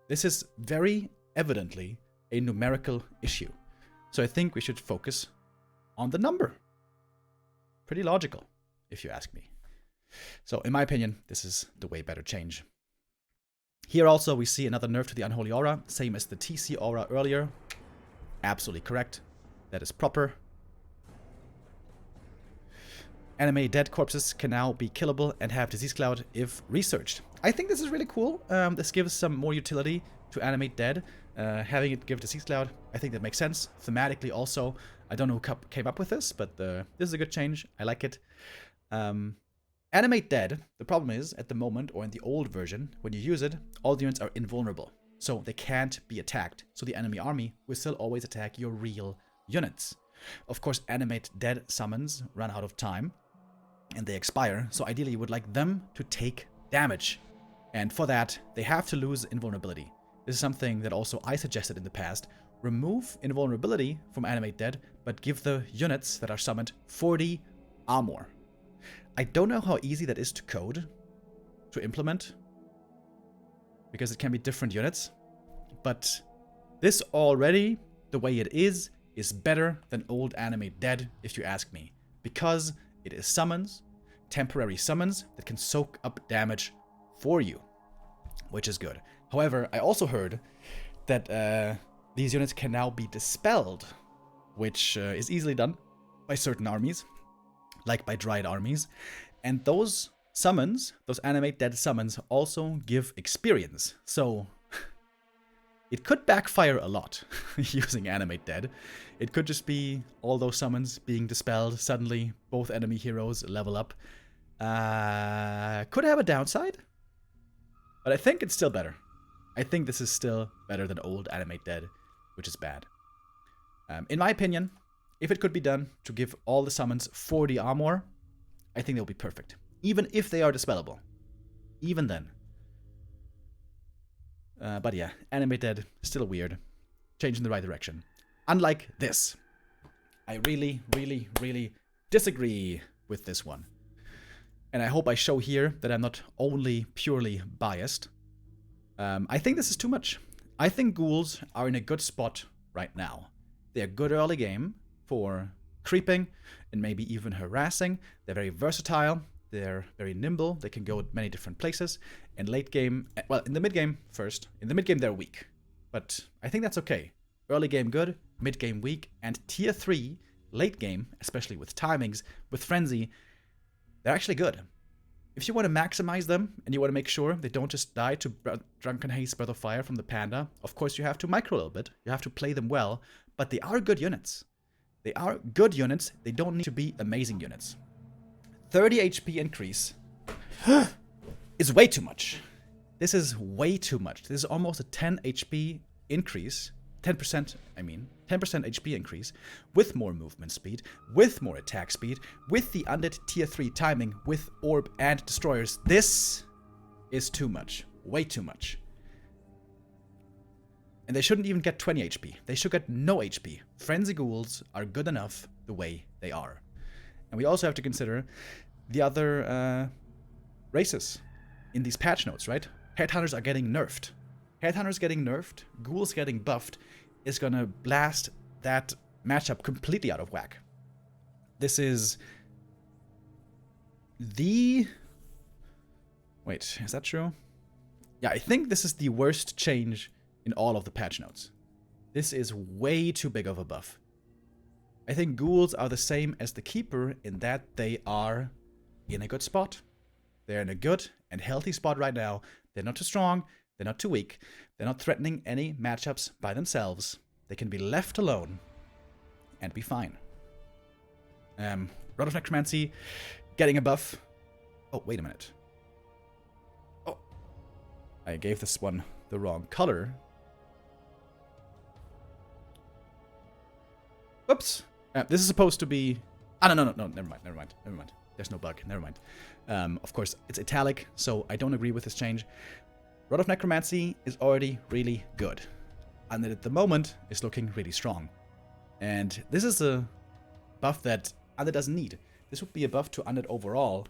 This is very evidently a numerical issue. So I think we should focus on the number. Pretty logical, if you ask me. So in my opinion, this is the way better change. Here also we see another nerf to the Unholy Aura, same as the TC Aura earlier. Absolutely correct. That is proper. Anime dead corpses can now be killable and have disease cloud if researched. I think this is really cool. This gives some more utility to animate dead. Having it give disease cloud, I think that makes sense. Thematically also, I don't know who came up with this, but this is a good change. I like it. Animate dead, the problem is, at the moment, or in the old version, when you use it, all the units are invulnerable. So they can't be attacked. So the enemy army will still always attack your real units. Of course, animate dead summons run out of time. And they expire, so ideally you would like them to take damage. And for that, they have to lose invulnerability. This is something that also I suggested in the past. Remove invulnerability from Animate Dead, but give the units that are summoned 40 armor. I don't know how easy that is to code, to implement, because it can be different units. But this already, the way it is better than old Animate Dead, if you ask me. Because it is summons, temporary summons that can soak up damage for you, which is good. However, I also heard that these units can now be dispelled, which is easily done by certain armies, like by Dryad armies. And those summons, those animate dead summons, also give experience. So it could backfire a lot using Animate Dead. It could just be all those summons being dispelled. Suddenly, both enemy heroes level up. Could have a downside, but I think it's still better. I think this is still better than old Animate Dead, which is bad. In my opinion, if it could be done to give all the summons 40 armor, I think they'll be perfect. Even if they are dispellable. Even then. But yeah, Animate Dead, still weird. Change in the right direction. Unlike this. I really, really, really disagree with this one. And I hope I show here that I'm not only purely biased. I think this is too much. I think ghouls are in a good spot right now. They're good early game for creeping and maybe even harassing. They're very versatile. They're very nimble. They can go many different places. And late game, well, in the mid game first. In the mid game, they're weak. But I think that's okay. Early game good, mid game weak, and tier 3, late game, especially with timings, with Frenzy, they're actually good. If you want to maximize them, and you want to make sure they don't just die to Drunken Haze Breath of Fire from the Panda, of course you have to micro a little bit. You have to play them well, but they are good units. They are good units. They don't need to be amazing units. 30 HP increase is way too much. This is way too much. This is almost a 10 HP increase. 10%, I mean. 10% HP increase with more movement speed, with more attack speed, with the Undead tier 3 timing, with Orb and Destroyers. This is too much. Way too much. And they shouldn't even get 20 HP. They should get no HP. Frenzy Ghouls are good enough the way they are. And we also have to consider the other races in these patch notes, right? Headhunters are getting nerfed. Headhunters getting nerfed, ghouls getting buffed, is gonna blast that matchup completely out of whack. This is the... Wait, is that true? Yeah, I think this is the worst change in all of the patch notes. This is way too big of a buff. I think ghouls are the same as the Keeper in that they are in a good spot. They're in a good and healthy spot right now. They're not too strong, they're not too weak, they're not threatening any matchups by themselves. They can be left alone and be fine. Rod of Necromancy getting a buff. Oh, wait a minute. Oh, I gave this one the wrong color. Whoops. This is supposed to be... no, never mind. There's no bug, never mind. Of course, it's italic, so I don't agree with this change. Rod of Necromancy is already really good. And at the moment, is looking really strong. And this is a buff that Undead doesn't need. This would be a buff to Undead overall,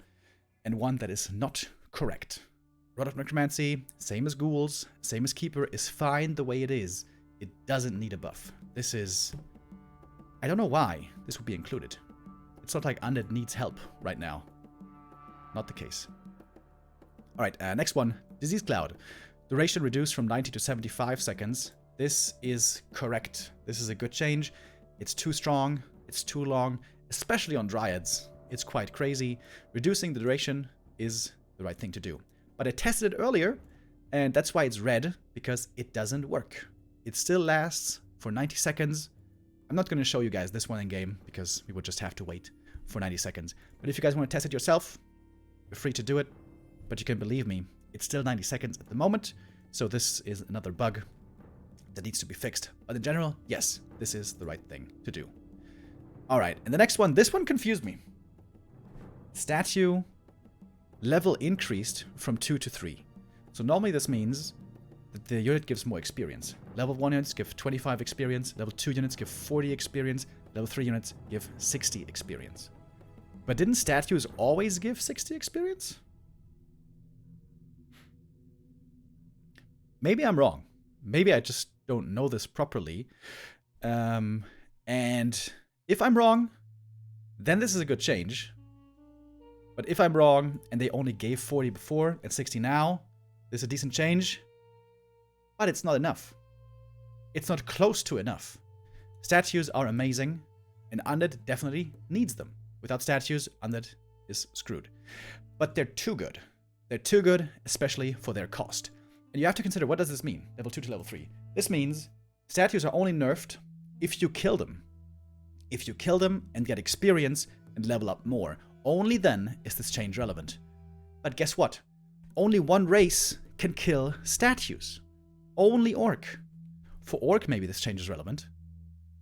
and one that is not correct. Rod of Necromancy, same as ghouls, same as Keeper, is fine the way it is. It doesn't need a buff. This is... I don't know why this would be included. It's not like Undead needs help right now. Not the case. Alright, next one. Disease Cloud. Duration reduced from 90 to 75 seconds. This is correct. This is a good change. It's too strong. It's too long. Especially on Dryads. It's quite crazy. Reducing the duration is the right thing to do. But I tested it earlier, and that's why it's red, because it doesn't work. It still lasts for 90 seconds. I'm not going to show you guys this one in game, because we would just have to wait for 90 seconds. But if you guys want to test it yourself, you're free to do it. But you can believe me, it's still 90 seconds at the moment, so this is another bug that needs to be fixed. But in general, yes, this is the right thing to do. Alright, and the next one, this one confused me. Statue level increased from 2 to 3. So normally this means that the unit gives more experience. Level 1 units give 25 experience, level 2 units give 40 experience, level 3 units give 60 experience. But didn't statues always give 60 experience? Maybe I'm wrong. Maybe I just don't know this properly. And if I'm wrong, then this is a good change. But if I'm wrong, and they only gave 40 before and 60 now, this is a decent change. But it's not enough. It's not close to enough. Statues are amazing, and Undead definitely needs them. Without statues, Undead is screwed. But they're too good. They're too good, especially for their cost. And you have to consider, what does this mean? Level 2 to level 3. This means statues are only nerfed if you kill them. If you kill them and get experience and level up more. Only then is this change relevant. But guess what? Only one race can kill statues. Only Orc. For Orc, maybe this change is relevant.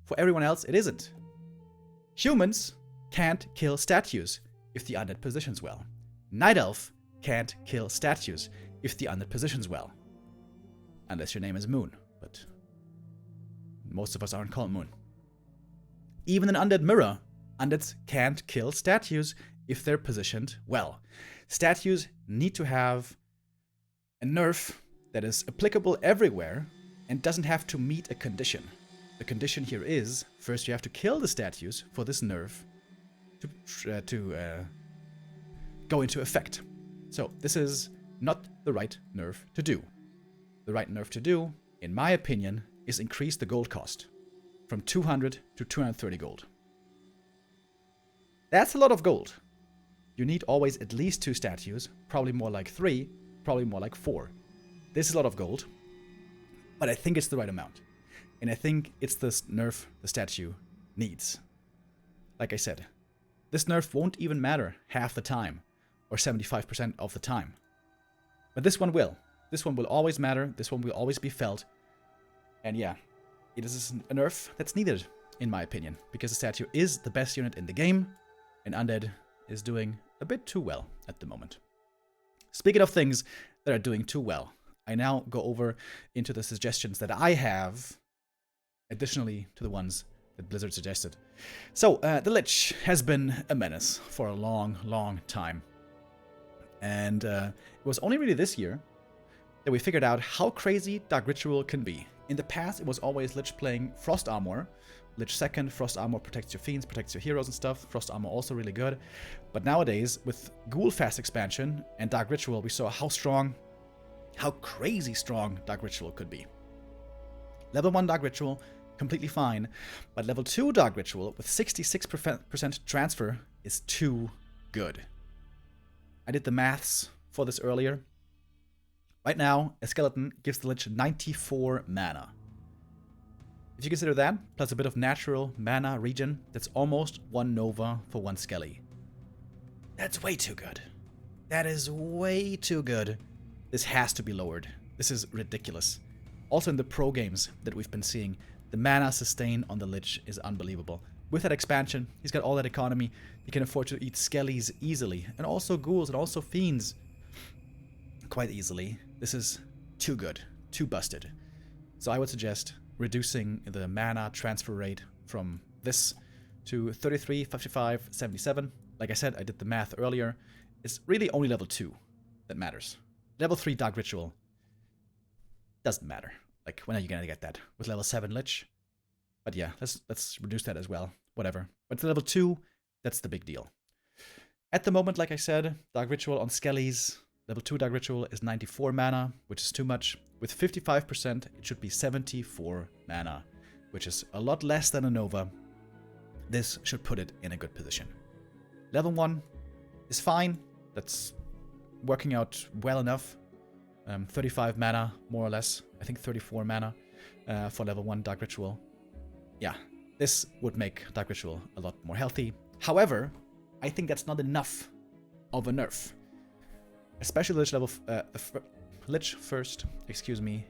For everyone else, it isn't. Humans can't kill statues if the Undead positions well. Night Elf can't kill statues if the Undead positions well. Unless your name is Moon, but most of us aren't called Moon. Even in Undead Mirror, Undeads can't kill statues if they're positioned well. Statues need to have a nerf that is applicable everywhere and doesn't have to meet a condition. The condition here is, first you have to kill the statues for this nerf to go into effect. So this is not the right nerf to do. The right nerf to do, in my opinion, is increase the gold cost from 200 to 230 gold. That's a lot of gold. You need always at least 2 statues, probably more like 3, probably more like 4. This is a lot of gold, but I think it's the right amount. And I think it's the nerf the statue needs. Like I said, this nerf won't even matter half the time, or 75% of the time. But this one will. This one will always matter, this one will always be felt. And yeah, it is a nerf that's needed, in my opinion, because the statue is the best unit in the game, and Undead is doing a bit too well at the moment. Speaking of things that are doing too well, I now go over into the suggestions that I have, additionally to the ones that Blizzard suggested. So, the Lich has been a menace for a long, long time. And it was only really this year that we figured out how crazy Dark Ritual can be. In the past, it was always Lich playing Frost Armor. Lich second, Frost Armor protects your fiends, protects your heroes and stuff. Frost Armor also really good. But nowadays, with Ghoul Fast expansion and Dark Ritual, we saw how crazy strong Dark Ritual could be. Level 1 Dark Ritual, completely fine. But level 2 Dark Ritual with 66% transfer is too good. I did the maths for this earlier. Right now, a skeleton gives the Lich 94 mana. If you consider that, plus a bit of natural mana regen, that's almost 1 Nova for 1 Skelly. That's way too good. That is way too good. This has to be lowered. This is ridiculous. Also in the pro games that we've been seeing, the mana sustain on the Lich is unbelievable. With that expansion, he's got all that economy. He can afford to eat Skellies easily, and also Ghouls, and also Fiends quite easily. This is too good, too busted. So I would suggest reducing the mana transfer rate from this to 33, 55, 77. Like I said, I did the math earlier. It's really only level 2 that matters. Level 3 Dark Ritual doesn't matter. Like, when are you gonna get that? With level 7 Lich? But yeah, let's reduce that as well. Whatever. But the level 2, that's the big deal. At the moment, like I said, Dark Ritual on Skellies, level 2 Dark Ritual is 94 mana, which is too much. With 55%, it should be 74 mana, which is a lot less than a Nova. This should put it in a good position. Level 1 is fine. That's working out well enough. 35 mana, more or less. I think 34 mana for level 1 Dark Ritual. Yeah, this would make Dark Ritual a lot more healthy. However, I think that's not enough of a nerf. Especially Lich level... Lich first,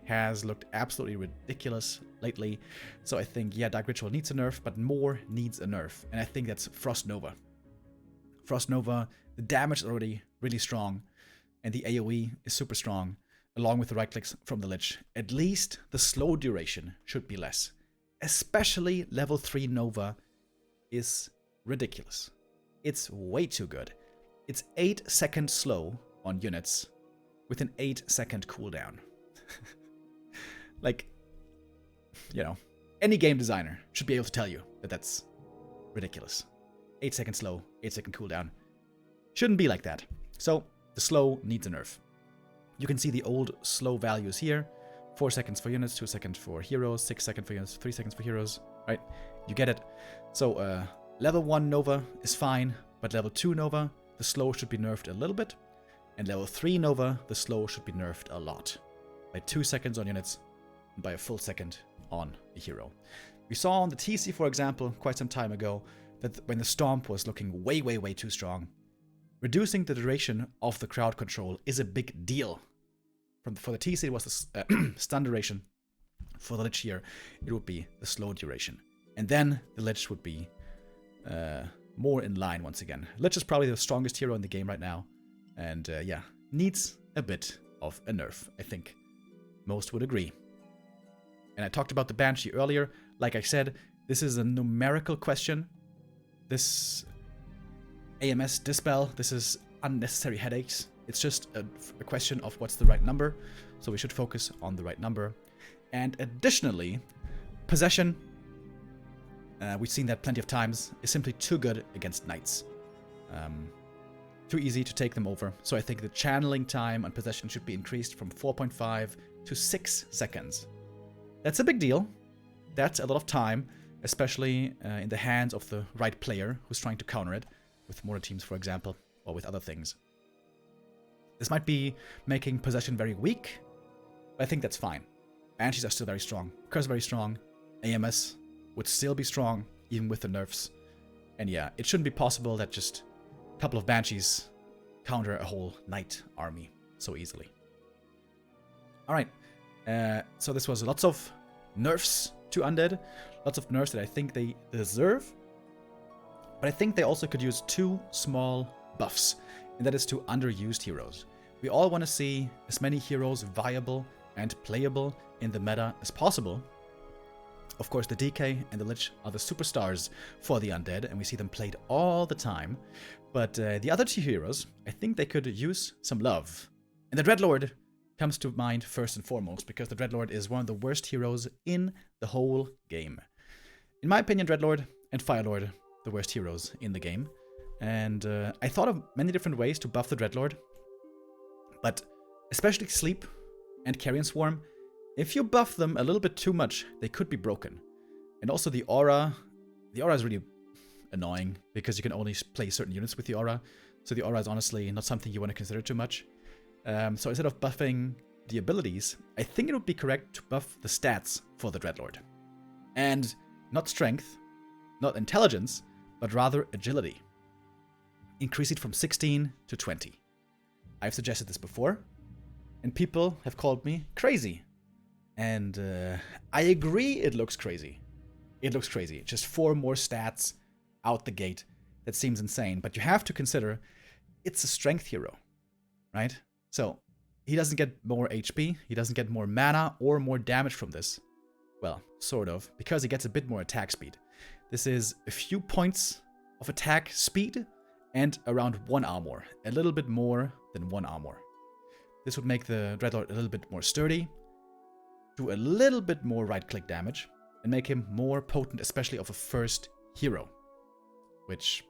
has looked absolutely ridiculous lately. So I think, yeah, Dark Ritual needs a nerf, but more needs a nerf. And I think that's Frost Nova. Frost Nova, the damage is already really strong. And the AoE is super strong, along with the right clicks from the Lich. At least the slow duration should be less. Especially level 3 Nova is ridiculous. It's way too good. It's 8 seconds slow on units with an 8-second cooldown. Like, you know, any game designer should be able to tell you that that's ridiculous. 8 seconds slow, 8-second cooldown. Shouldn't be like that. So, the slow needs a nerf. You can see the old slow values here. 4 seconds for units, 2 seconds for heroes, 6 seconds for units, 3 seconds for heroes, right? You get it. So, level 1 Nova is fine, but level 2 Nova, the slow should be nerfed a little bit. And level 3 Nova, the slow should be nerfed a lot. By 2 seconds on units, and by a full second on a hero. We saw on the TC, for example, quite some time ago, that when the Stomp was looking way, way, way too strong, reducing the duration of the crowd control is a big deal. For the TC, it was the stun duration. For the Lich here, it would be the slow duration. And then the Lich would be more in line once again. Lich is probably the strongest hero in the game right now. And yeah, needs a bit of a nerf, I think. Most would agree. And I talked about the Banshee earlier. Like I said, this is a numerical question. This AMS Dispel, this is unnecessary headaches. It's just a question of what's the right number. So we should focus on the right number. And additionally, Possession, we've seen that plenty of times, is simply too good against Knights. Too easy to take them over. So I think the channeling time on Possession should be increased from 4.5 to 6 seconds. That's a big deal. That's a lot of time, especially in the hands of the right player who's trying to counter it, with mortar teams, for example, or with other things. This might be making Possession very weak, but I think that's fine. Banshees are still very strong. Curse very strong. AMS would still be strong, even with the nerfs. And yeah, it shouldn't be possible that just a couple of Banshees counter a whole Knight army so easily. Alright, so this was lots of nerfs to Undead. Lots of nerfs that I think they deserve. But I think they also could use 2 small buffs, and that is to underused heroes. We all want to see as many heroes viable and playable in the meta as possible. Of course, the DK and the Lich are the superstars for the Undead, and we see them played all the time. But the other 2 heroes, I think they could use some love. And the Dreadlord comes to mind first and foremost, because the Dreadlord is one of the worst heroes in the whole game. In my opinion, Dreadlord and Firelord, the worst heroes in the game. And I thought of many different ways to buff the Dreadlord, but especially Sleep and Carrion Swarm, if you buff them a little bit too much, they could be broken. And also the Aura is really annoying, because you can only play certain units with the Aura, so the Aura is honestly not something you want to consider too much. So instead of buffing the abilities, I think it would be correct to buff the stats for the Dreadlord. And not strength, not intelligence, but rather agility. Increase it from 16 to 20. I've suggested this before, and people have called me crazy. And I agree it looks crazy. It looks crazy. Just 4 more stats out the gate. That seems insane. But you have to consider, it's a strength hero, right? So, he doesn't get more HP, he doesn't get more mana or more damage from this. Well, sort of, because he gets a bit more attack speed. This is a few points of attack speed and around 1 armor. A little bit more than 1 armor. This would make the Dreadlord a little bit more sturdy, do a little bit more right-click damage, and make him more potent, especially of a first hero. Which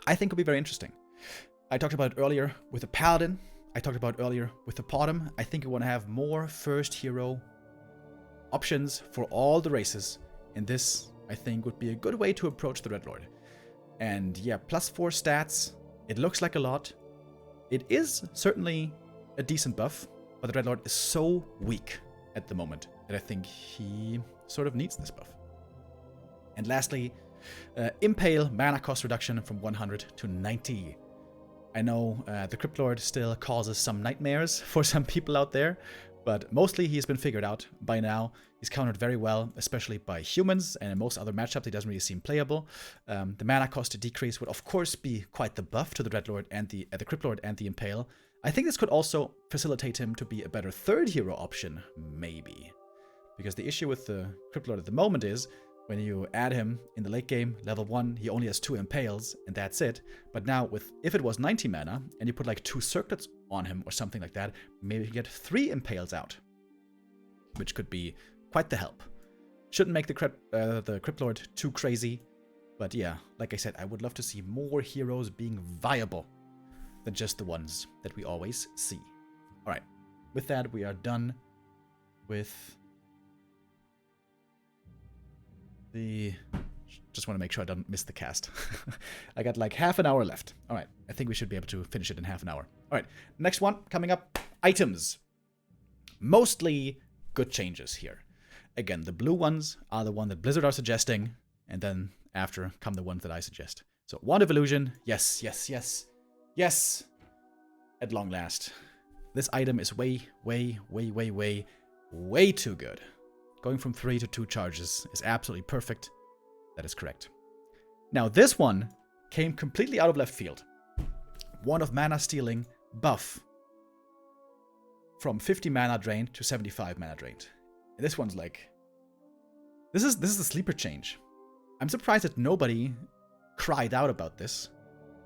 I think would be very interesting. I talked about it earlier with the Paladin. I talked about it earlier with the Potom. I think we want to have more first hero options for all the races. And this, I think, would be a good way to approach the Dreadlord. And yeah, +4 stats. It looks like a lot. It is certainly a decent buff, but the Dreadlord is so weak at the moment that I think he sort of needs this buff. And lastly, Impale mana cost reduction from 100 to 90. I know the Cryptlord still causes some nightmares for some people out there, but mostly he's been figured out by now. He's countered very well, especially by humans, and in most other matchups he doesn't really seem playable. The mana cost decrease would of course be quite the buff to the Dreadlord and the Cryptlord and the Impale. I think this could also facilitate him to be a better third hero option, maybe. Because the issue with the Cryptlord at the moment is, when you add him in the late game, level 1, he only has 2 Impales, and that's it. But now, if it was 90 mana, and you put like 2 Circlets on him or something like that, maybe you get 3 Impales out. Which could be quite the help. Shouldn't make the Cryptlord too crazy. But yeah, like I said, I would love to see more heroes being viable than just the ones that we always see. Alright, with that we are done with just want to make sure I don't miss the cast. I got like half an hour left. All right, I think we should be able to finish it in half an hour. All right, next one coming up, items. Mostly good changes here. Again, the blue ones are the one that Blizzard are suggesting, and then after come the ones that I suggest. So, Wand of Illusion, yes, yes, yes, yes, at long last. This item is way too good. Going from 3 to 2 charges is absolutely perfect. That is correct. Now this one came completely out of left field. Wand of Mana Stealing buff. From 50 mana drained to 75 mana drained. And this one's like... This is the sleeper change. I'm surprised that nobody cried out about this.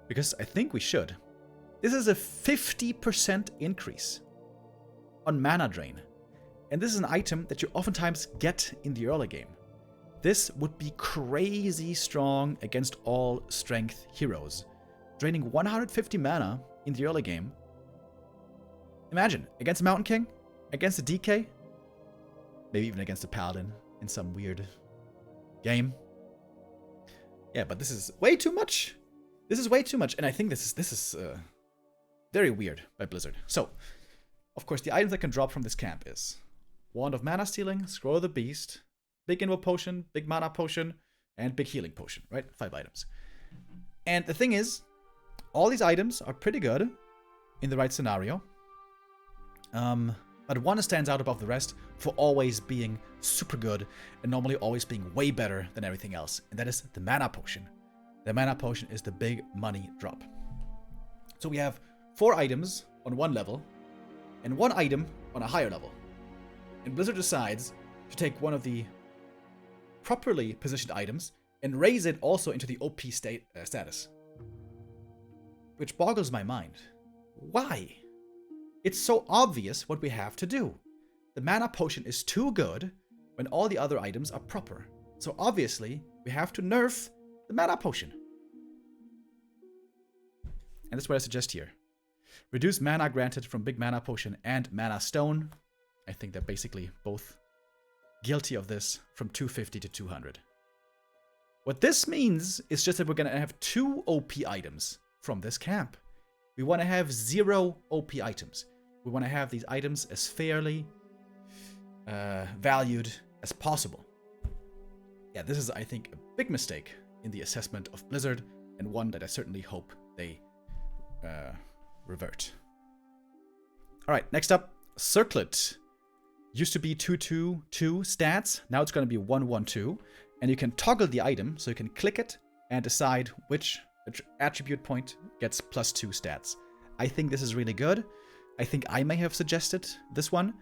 Because I think we should. This is a 50% increase on mana drain. And this is an item that you oftentimes get in the early game. This would be crazy strong against all strength heroes. Draining 150 mana in the early game. Imagine, against a Mountain King, against a DK, maybe even against a Paladin in some weird game. Yeah, but this is way too much. This is way too much, and I think this is very weird by Blizzard. So, of course, the items that can drop from this camp is Wand of Mana Stealing, Scroll of the Beast, Big Invo Potion, Big Mana Potion, and Big Healing Potion, right? 5 items. And the thing is, all these items are pretty good in the right scenario. But one stands out above the rest for always being super good and normally always being way better than everything else. And that is the Mana Potion. The Mana Potion is the big money drop. So we have 4 items on one level and 1 item on a higher level. And Blizzard decides to take one of the properly positioned items and raise it also into the OP status. Which boggles my mind. Why? It's so obvious what we have to do. The mana potion is too good when all the other items are proper. So obviously, we have to nerf the mana potion. And that's what I suggest here. Reduce mana granted from big mana potion and mana stone. I think they're basically both guilty of this from 250 to 200. What this means is just that we're going to have 2 OP items from this camp. We want to have 0 OP items. We want to have these items as fairly valued as possible. Yeah, this is, I think, a big mistake in the assessment of Blizzard, and one that I certainly hope they revert. Alright, next up, Circlet. Used to be 2-2-2 stats, now it's going to be 1-1-2, and you can toggle the item, so you can click it and decide which attribute point gets +2 stats. I think this is really good. I think I may have suggested this one,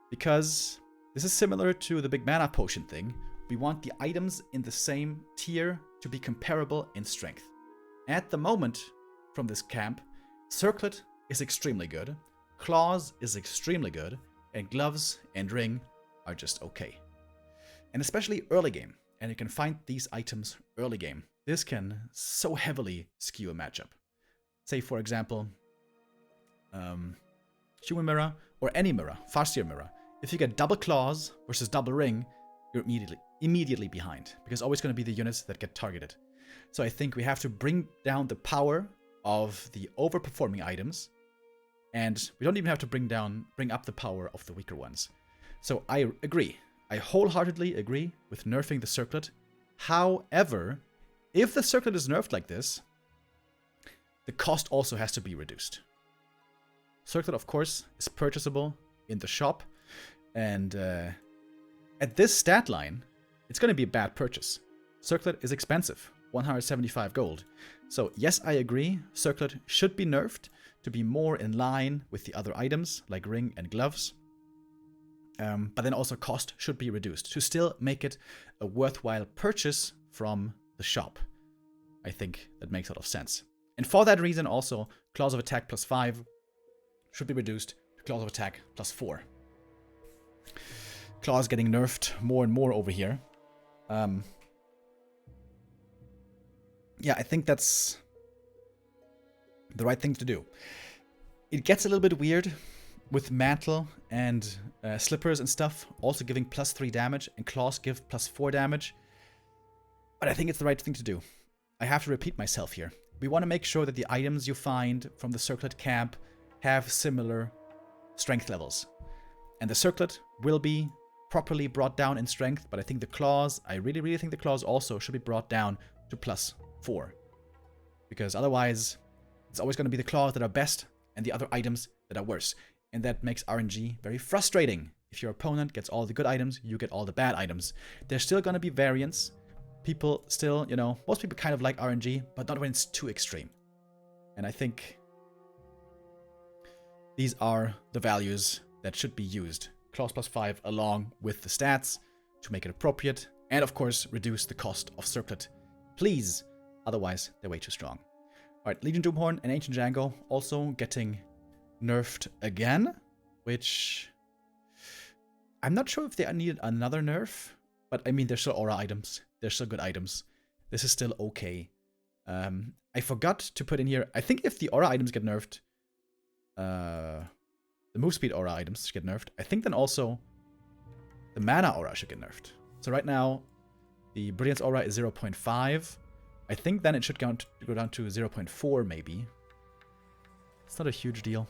because this is similar to the big mana potion thing. We want the items in the same tier to be comparable in strength. At the moment, from this camp, Circlet is extremely good, Claws is extremely good, and Gloves and Ring are just okay. And especially early game, and you can find these items early game. This can so heavily skew a matchup. Say, for example, Human Mirror, or any mirror, Farseer Mirror. If you get double Claws versus double Ring, you're immediately behind, because it's always going to be the units that get targeted. So I think we have to bring down the power of the overperforming items, and we don't even have to bring up the power of the weaker ones. So I agree. I wholeheartedly agree with nerfing the Circlet. However, if the Circlet is nerfed like this, the cost also has to be reduced. Circlet, of course, is purchasable in the shop, and at this stat line, it's going to be a bad purchase. Circlet is expensive, 175 gold. So yes, I agree, Circlet should be nerfed to be more in line with the other items, like Ring and Gloves. But then also cost should be reduced to still make it a worthwhile purchase from the shop. I think that makes a lot of sense. And for that reason also, Claws of Attack +5 should be reduced to Claws of Attack +4. Claws getting nerfed more and more over here. Yeah, I think that's the right thing to do. It gets a little bit weird with Mantle and Slippers and stuff, also giving +3 damage, and Claws give +4 damage. But I think it's the right thing to do. I have to repeat myself here. We want to make sure that the items you find from the Circlet camp have similar strength levels. And the Circlet will be properly brought down in strength, but I think the Claws, I really think the Claws also should be brought down to +4. Because otherwise, it's always going to be the Claws that are best and the other items that are worse. And that makes RNG very frustrating. If your opponent gets all the good items, you get all the bad items. There's still going to be variance. People still, most people kind of like RNG, but not when it's too extreme. And I think these are the values that should be used. Claws +5 along with the stats to make it appropriate. And of course, reduce the cost of Circlet. Please. Otherwise, they're way too strong. Alright, Legion Doomhorn and Ancient Django also getting nerfed again, which I'm not sure if they needed another nerf, but I mean, they're still aura items. They're still good items. This is still okay. I forgot to put in here, I think if the aura items get nerfed, the move speed aura items get nerfed, I think then also the mana aura should get nerfed. So right now, the Brilliance aura is 0.5. I think then it should go down to 0.4 maybe. It's not a huge deal.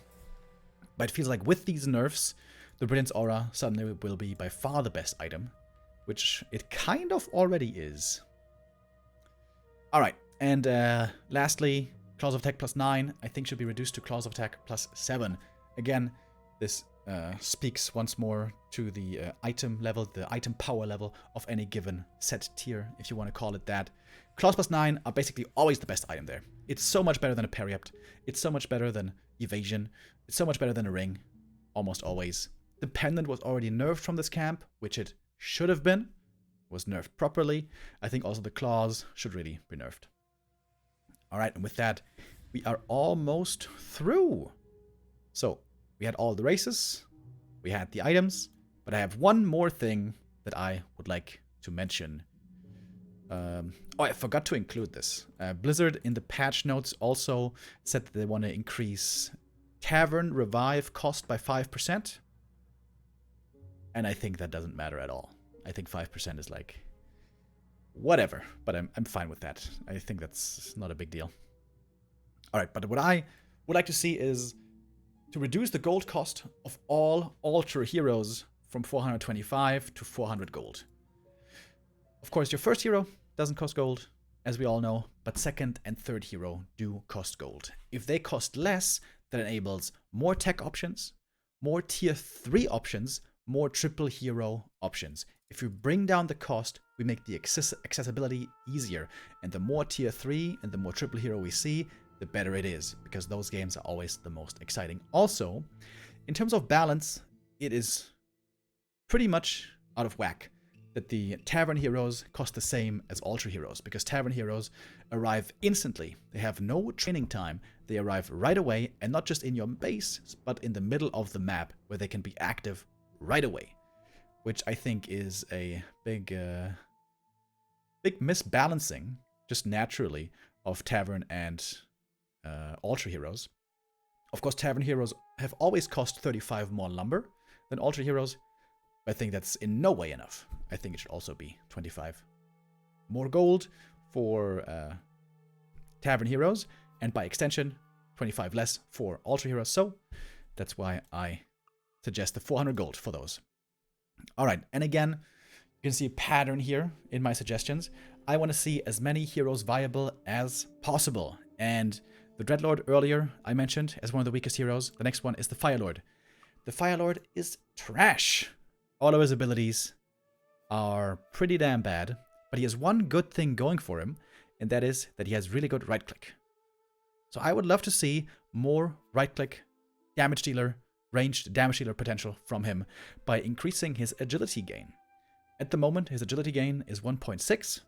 But it feels like with these nerfs, the Brilliance aura suddenly will be by far the best item, which it kind of already is. Alright, and lastly, Claws of Attack +9, I think should be reduced to Claws of Attack +7. Again, this speaks once more to the item level, the item power level of any given set tier, if you want to call it that. Claws +9 are basically always the best item there. It's so much better than a Periapt. It's so much better than Evasion. It's so much better than a Ring. Almost always. The Pendant was already nerfed from this camp, which it should have been. Was nerfed properly. I think also the Claws should really be nerfed. Alright, and with that, we are almost through. So, We had all the races, we had the items, but I have one more thing that I would like to mention. Oh, I forgot to include this. Blizzard in the patch notes also said that they want to increase Tavern Revive cost by 5%. And I think that doesn't matter at all. I think 5% is like, whatever, but I'm fine with that. I think that's not a big deal. All right, but what I would like to see is to reduce the gold cost of all Ultra Heroes from 425 to 400 gold. Of course, your first hero doesn't cost gold, as we all know, but second and third hero do cost gold. If they cost less, that enables more tech options, more tier 3 options, more triple hero options. If we bring down the cost, we make the accessibility easier. And the more tier 3 and the more triple hero we see, the better it is, because those games are always the most exciting. Also, in terms of balance, it is pretty much out of whack that the Tavern Heroes cost the same as Ultra Heroes, because Tavern Heroes arrive instantly. They have no training time. They arrive right away, and not just in your base, but in the middle of the map, where they can be active right away, which I think is a big misbalancing, just naturally, of Tavern and Ultra Heroes. Of course, Tavern Heroes have always cost 35 more lumber than Ultra Heroes. I think that's in no way enough. I think it should also be 25 more gold for Tavern Heroes, and by extension, 25 less for Ultra Heroes. So that's why I suggest the 400 gold for those. All right, and again, you can see a pattern here in my suggestions. I want to see as many heroes viable as possible. And the Dreadlord earlier I mentioned as one of the weakest heroes. The next one is the Firelord. The Firelord is trash. All of his abilities are pretty damn bad, but he has one good thing going for him, and that is that he has really good right-click. So I would love to see more right-click damage dealer, ranged damage dealer potential from him by increasing his agility gain. At the moment, his agility gain is 1.6.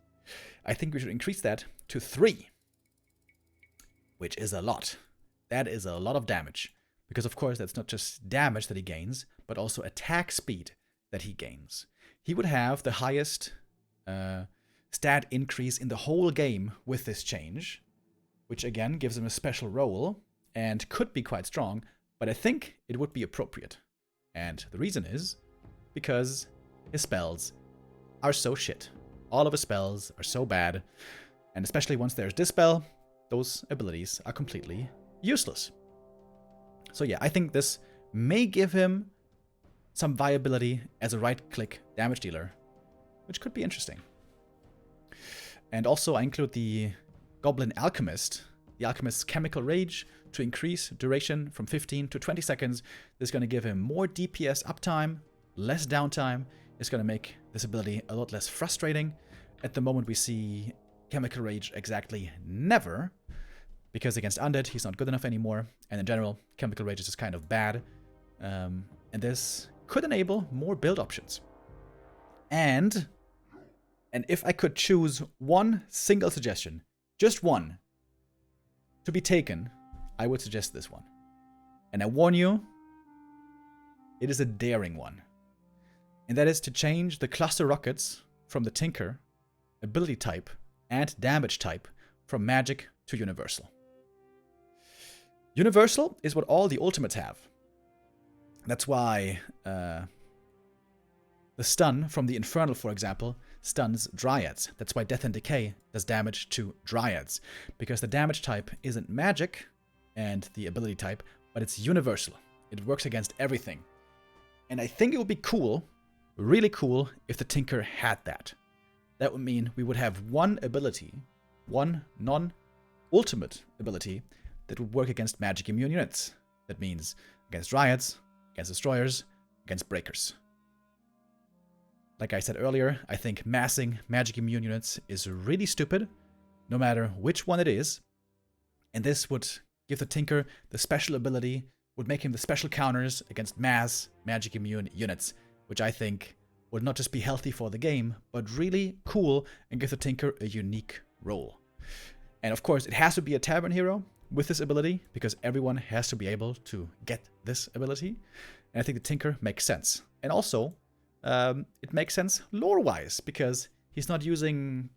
I think we should increase that to 3, which is a lot. That is a lot of damage, because of course that's not just damage that he gains, but also attack speed that he gains. He would have the highest stat increase in the whole game with this change, which again gives him a special role and could be quite strong, but I think it would be appropriate. And the reason is because his spells are so shit. All of his spells are so bad, and especially once there's Dispel, those abilities are completely useless. So yeah, I think this may give him some viability as a right-click damage dealer, which could be interesting. And also I include the Goblin Alchemist, the Alchemist's Chemical Rage, to increase duration from 15 to 20 seconds. This is going to give him more DPS uptime, less downtime. It's going to make this ability a lot less frustrating. At the moment we see Chemical Rage exactly never, because against Undead he's not good enough anymore, and in general Chemical Rage is just kind of bad. And this could enable more build options. And if I could choose one single suggestion, just one, to be taken, I would suggest this one. And I warn you, it is a daring one. And that is to change the cluster rockets from the Tinker, ability type, and damage type from magic to universal. Universal is what all the ultimates have. That's why the stun from the Infernal, for example, stuns Dryads. That's why Death and Decay does damage to Dryads, because the damage type isn't magic and the ability type, but it's universal. It works against everything. And I think it would be cool, really cool, if the Tinker had that. That would mean we would have one ability, one non-ultimate ability, that would work against magic immune units. That means against Dryads, against Destroyers, against Breakers. Like I said earlier, I think massing magic immune units is really stupid, no matter which one it is. And this would give the Tinker the special ability, would make him the special counters against mass magic immune units, which I think would not just be healthy for the game, but really cool and give the Tinker a unique role. And of course, it has to be a Tavern hero with this ability, because everyone has to be able to get this ability. And I think the Tinker makes sense. And also, it makes sense lore-wise, because he's not using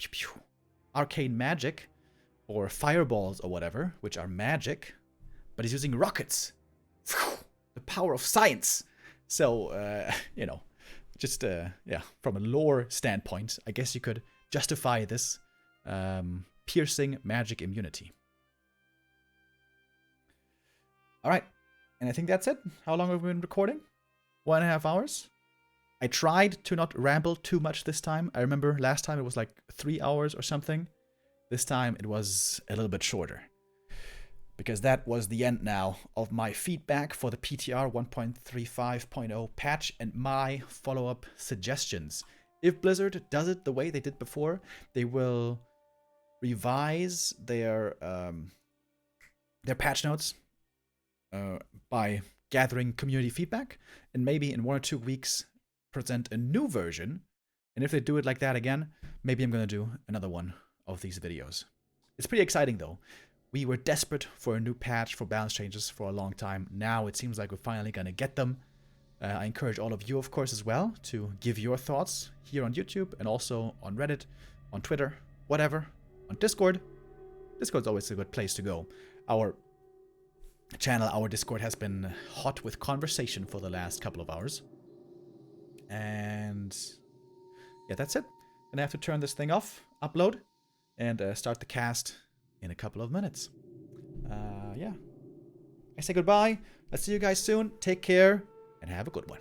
arcane magic or fireballs or whatever, which are magic, but he's using rockets. The power of science. So, you know, just, yeah, from a lore standpoint, I guess you could justify this piercing magic immunity. All right, and I think that's it. How long have we been recording? 1.5 hours. I tried to not ramble too much this time. I remember last time it was like 3 hours or something. This time it was a little bit shorter. Because that was the end now of my feedback for the PTR 1.35.0 patch and my follow-up suggestions. If Blizzard does it the way they did before, they will revise their patch notes by gathering community feedback, and maybe in 1 or 2 weeks present a new version. And if they do it like that again, maybe I'm going to do another one of these videos. It's pretty exciting though. We were desperate for a new patch for balance changes for a long time. Now it seems like we're finally going to get them. I encourage all of you, of course, as well, to give your thoughts here on YouTube and also on Reddit, on Twitter, whatever, on Discord. Discord's always a good place to go. Our channel, our Discord, has been hot with conversation for the last couple of hours. And yeah, that's it. Gonna have to turn this thing off, upload, and start the cast in a couple of minutes. Yeah. I say goodbye. I'll see you guys soon. Take care and have a good one.